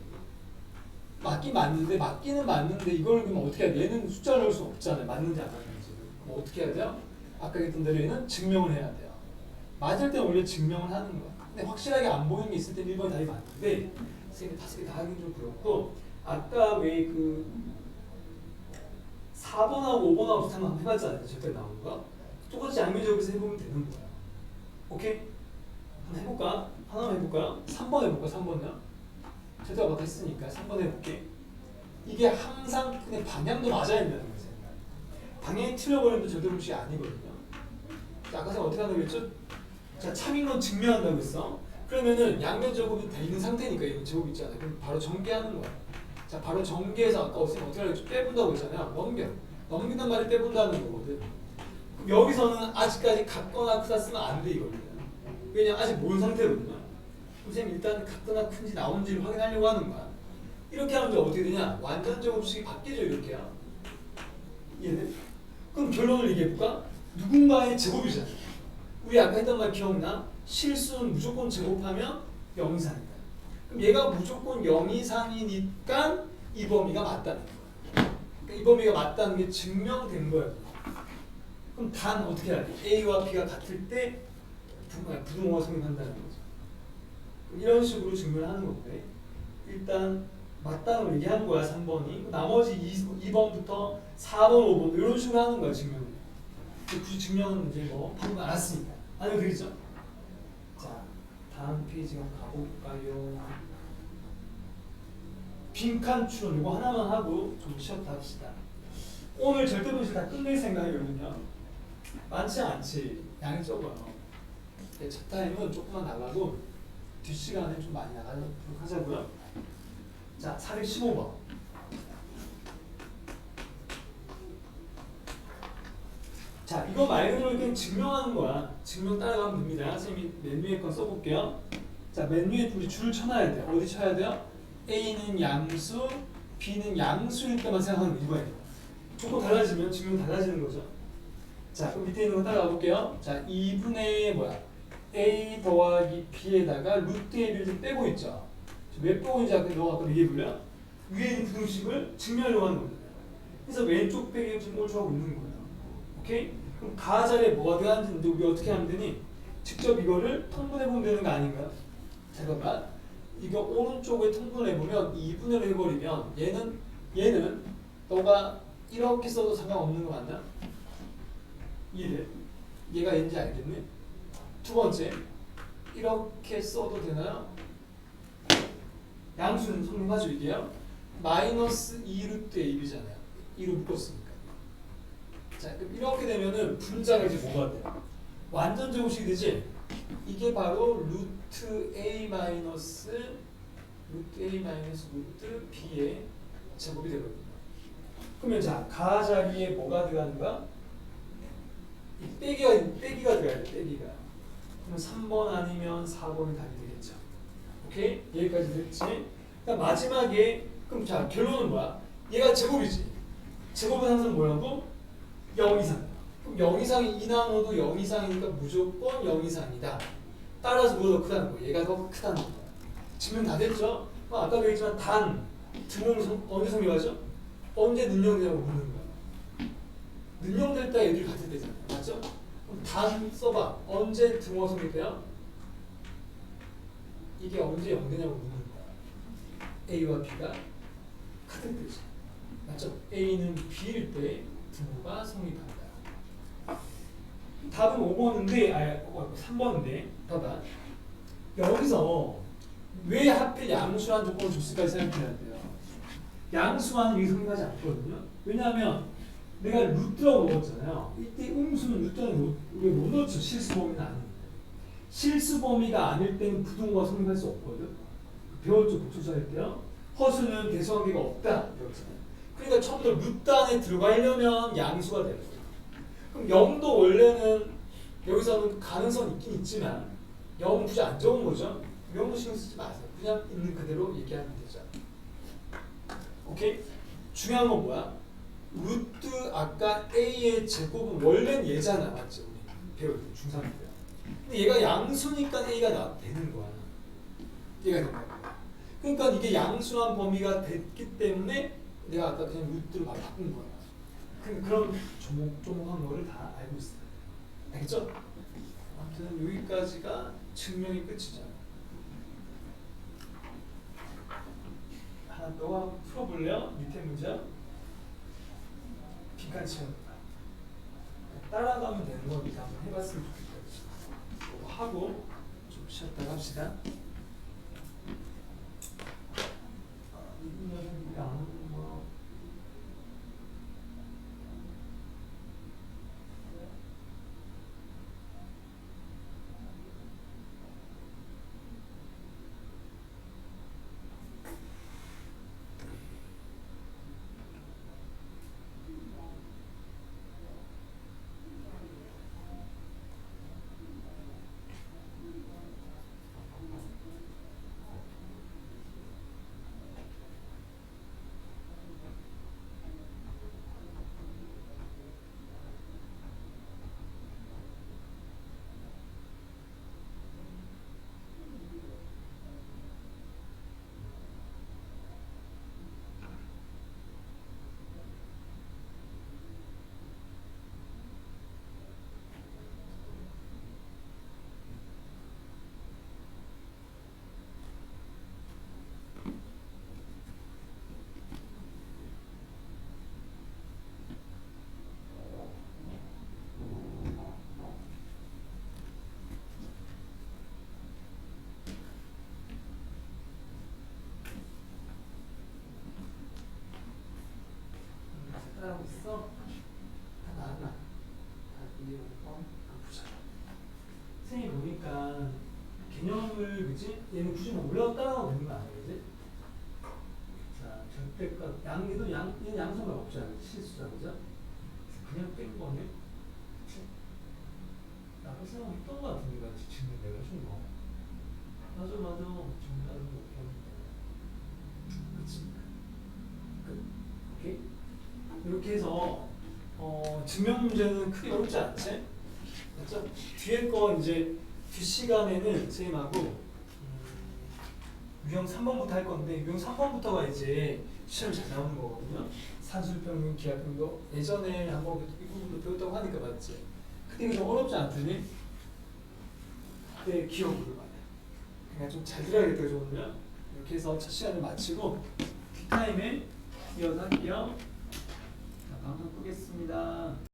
맞긴 맞는데 맞기는 맞는데 이걸 그럼 어떻게 해야 돼? 얘는 숫자를 넣을 수 없잖아요. 맞는지 안 맞는지. 그럼 어떻게 해야 돼요? 아까 했던 대로 얘는 증명을 해야 돼요. 맞을 때는 원래 증명을 하는 거야. 근데 확실하게 안 보이는 게 있을 때 1번이 답이 맞는데 선생님이 5개 다 하긴 좀 그렇고 아까 왜 그 4번하고 5번하고 비슷한 거 한번 해봤잖아요. 절대 나오는 거. 똑같이 양면적에서 해보면 되는 거야. 오케이? 한번 해볼까? 하나만 해볼까요? 3번 해볼까? 3번요? 절대가 아까 했으니까 3번 해볼게. 이게 항상 그냥 방향도 맞아야 된다는 거예요. 방향이 틀려버리면 절대무식이 아니거든요. 자, 아까 제가 어떻게 한다고 했죠? 자, 참인 건 증명한다고 했어. 그러면은 양면 제곱이 돼 있는 상태니까 이거 제곱 있잖아요. 그럼 바로 전개하는 거야. 자, 바로 전개해서 아까 어떻게 하려고 빼본다고 했잖아요. 넘긴단 말이 빼본다는 거거든. 그럼 여기서는 아직까지 같거나 크다 쓰면 안 돼 이거거든요. 왜냐면 아직 모른 상태거든요. 선생님 일단 같거나 큰지 나오는지를 확인하려고 하는 거야. 이렇게 하면 이제 어떻게 되냐? 완전 제곱식이 바뀌죠 이렇게요. 이해돼? 그럼 결론을 얘기해볼까? 누군가의 제곱이잖아. 우리 아까 했던 말 기억나? 실수는 무조건 제곱하면 0 이상이다. 그럼 얘가 무조건 0 이상이니까 이 범위가 맞다는 거야. 그러니까 이 범위가 맞다는 게 증명된 거야. 그럼 단 어떻게 해야 돼? A와 B가 같을 때 부등호가 성립한다는 거죠. 이런 식으로 증명을 하는 건데 일단 맞다는 걸 얘기하는 거야 3번이. 나머지 2번부터 4번, 5번 이런 식으로 하는 거야 증명을. 굳이 증명은 이제 뭐 방금 알았으니까. 아니면 되겠죠? 자, 다음 페이지 한번 가볼까요? 빈칸 추론 이거 하나만 하고 좀 쉬었다 합시다. 오늘 절대분식 다 끝낼 생각이거든요. 많지 않지. 양이 적어요. 첫 타임은 조금만 나가고 뒷시간에 좀 많이 나가도록 하자고요. 자, 415번. 자, 이거 말 그대로 그냥 증명하는 거야. 증명 따라가면 됩니다. 선생님이 맨 위에 건 써볼게요. 자, 맨 위에 우리 줄을 쳐놔야 돼요. 어디 쳐야 돼요? A는 양수, B는 양수일 때만 생각하는 거 이거예요. 조건 달라지면 증명 달라지는 거죠. 자, 그럼 밑에 있는 거 따라가 볼게요. 자, 2분의 뭐야? a 더하기 b에다가 루트 a를 좀 빼고 있죠. 왜 빼고 있는지 아까 너가 아까 얘기해 볼래요? 위에 있는 부등식을 증명하려고 하는 거잖아요. 그래서 왼쪽 빼기 증명을 좋아하고 있는 거예요. 오케이? 그럼 가 자리에 뭐가 들어가는지 우리 어떻게 하면 되니? 직접 이거를 통분해 보면 되는 거 아닌가요? 잠깐만. 이거 오른쪽에 통분해 보면 2분의로 해버리면 얘는 너가 이렇게 써도 상관없는 거 맞나? 이해? 얘가 얘인지 알겠네. 두 번째, 이렇게 써도 되나요? 양수는 성립하죠 이게요. 마이너스 2루트 a잖아요. 2로 묶었으니까. 자, 그럼 이렇게 되면은 분자가 이제 뭐가 돼요? 완전 제곱식이 되지? 이게 바로 루트 a 마이너스 루트 b의 제곱이 되거든요. 그러면 자, 가 자리에 뭐가 들어가는가? 이 빼기가 들어가야 돼, 빼기가. 그럼 3번 아니면 4번이 답이 되겠죠. 오케이? 여기까지 됐지? 그러니까 마지막에 그럼 자, 결론은 뭐야? 얘가 제곱이지. 제곱은 항상 뭐라고? 0 이상. 그럼 0 이상이 2 나눠도 0 이상이니까 무조건 0 이상이다. 따라서 뭐가 더 크다는 거야? 얘가 더 크다는 거야. 증명 다 됐죠? 아까도 얘기했지만 단, 등호는 언제 성립하죠? 언제 능력되냐고 묻는 거야. 능력될 때 애들이 같을 때잖아. 맞죠? 그럼 단 써봐. 언제 등호가 성립돼요? 이게 언제 0 되냐고 묻는 거야. A와 B가 같을 때지. 맞죠? A는 B일 때 등호가 성립한다. 답은 5번인데, 3번인데, 봐봐. 여기서 왜 하필 양수한 조건을 줬을까 생각해야 돼요. 양수만 이게 성립하지 않거든요. 왜냐하면 내가 루트라고 넣었잖아요. 이때 음수는 루트는 왜 못 넣죠? 실수범위는 아닌데. 실수범위가 아닐 때는 부등호가 성립할 수 없거든. 배웠죠? 복수할 때요. 허수는 대수관계가 없다. 배웠잖아요. 그러니까 처음부터 루트 안에 들어가려면 양수가 돼요. 그럼 0도 원래는 여기서는 가능성이 있긴 있지만 0은 굳이 안 적은 거죠. 0도 신경 쓰지 마세요. 그냥 있는 그대로 얘기하면 되죠. 오케이? 중요한 건 뭐야? 루트 아까 a의 제곱은 원래는 얘잖아. 맞죠? 우리 배울 때 중3 때요. 근데 얘가 양수니까 a가 되는 거야. 얘가 되는 거야. 그러니까 이게 양수한 범위가 됐기 때문에 내가 아까 그냥 루트로 바꾼 거야. 그런 조목조목한 거를 다 알고 있어요. 알겠죠? 아무튼 여기까지가 증명이 끝이죠. 하나 너가 풀어볼래요? 밑에 문제 빈칸 채워봐. 따라가면 되는 거니까 한번 해봤으면 좋겠다. 이거 하고 좀 쉬었다가 합시다. 따라하고 있어? 다 나왔나? 다 이해를 보자. 선생님 보니까 개념을 그지? 얘는 굳이 뭐 올라가 따라가면 되는 거 아니야, 그지? 자, 절대값 얘는 양수가 없잖아, 실수자, 그죠? 그냥 뺀 거네. 그치? 나도 생각 했던 거 같은데 같이 지금 내가 준 거. 맞아. 정답은 이렇게 하면 돼. 그치? 끝. 오케이? 이렇게 해서 유형 문제는 크게 어렵지 않지? 맞죠? 뒤에 거 이제 뒷시간에는 선생님하고 유형 3번부터 할 건데 유형 3번부터가 이제 시험 잘 나오는 거거든요. 산술평균, 기하평도 예전에 한번 이 부분도 배웠다고 하니까 맞지? 근데 이게 좀 어렵지 않더니 그때 기억을 많이 그냥 좀 잘 들어야겠다 좋으면 이렇게 해서 첫 시간을 마치고 뒷타임에 이어서 할게요. 자, 방송 끄겠습니다.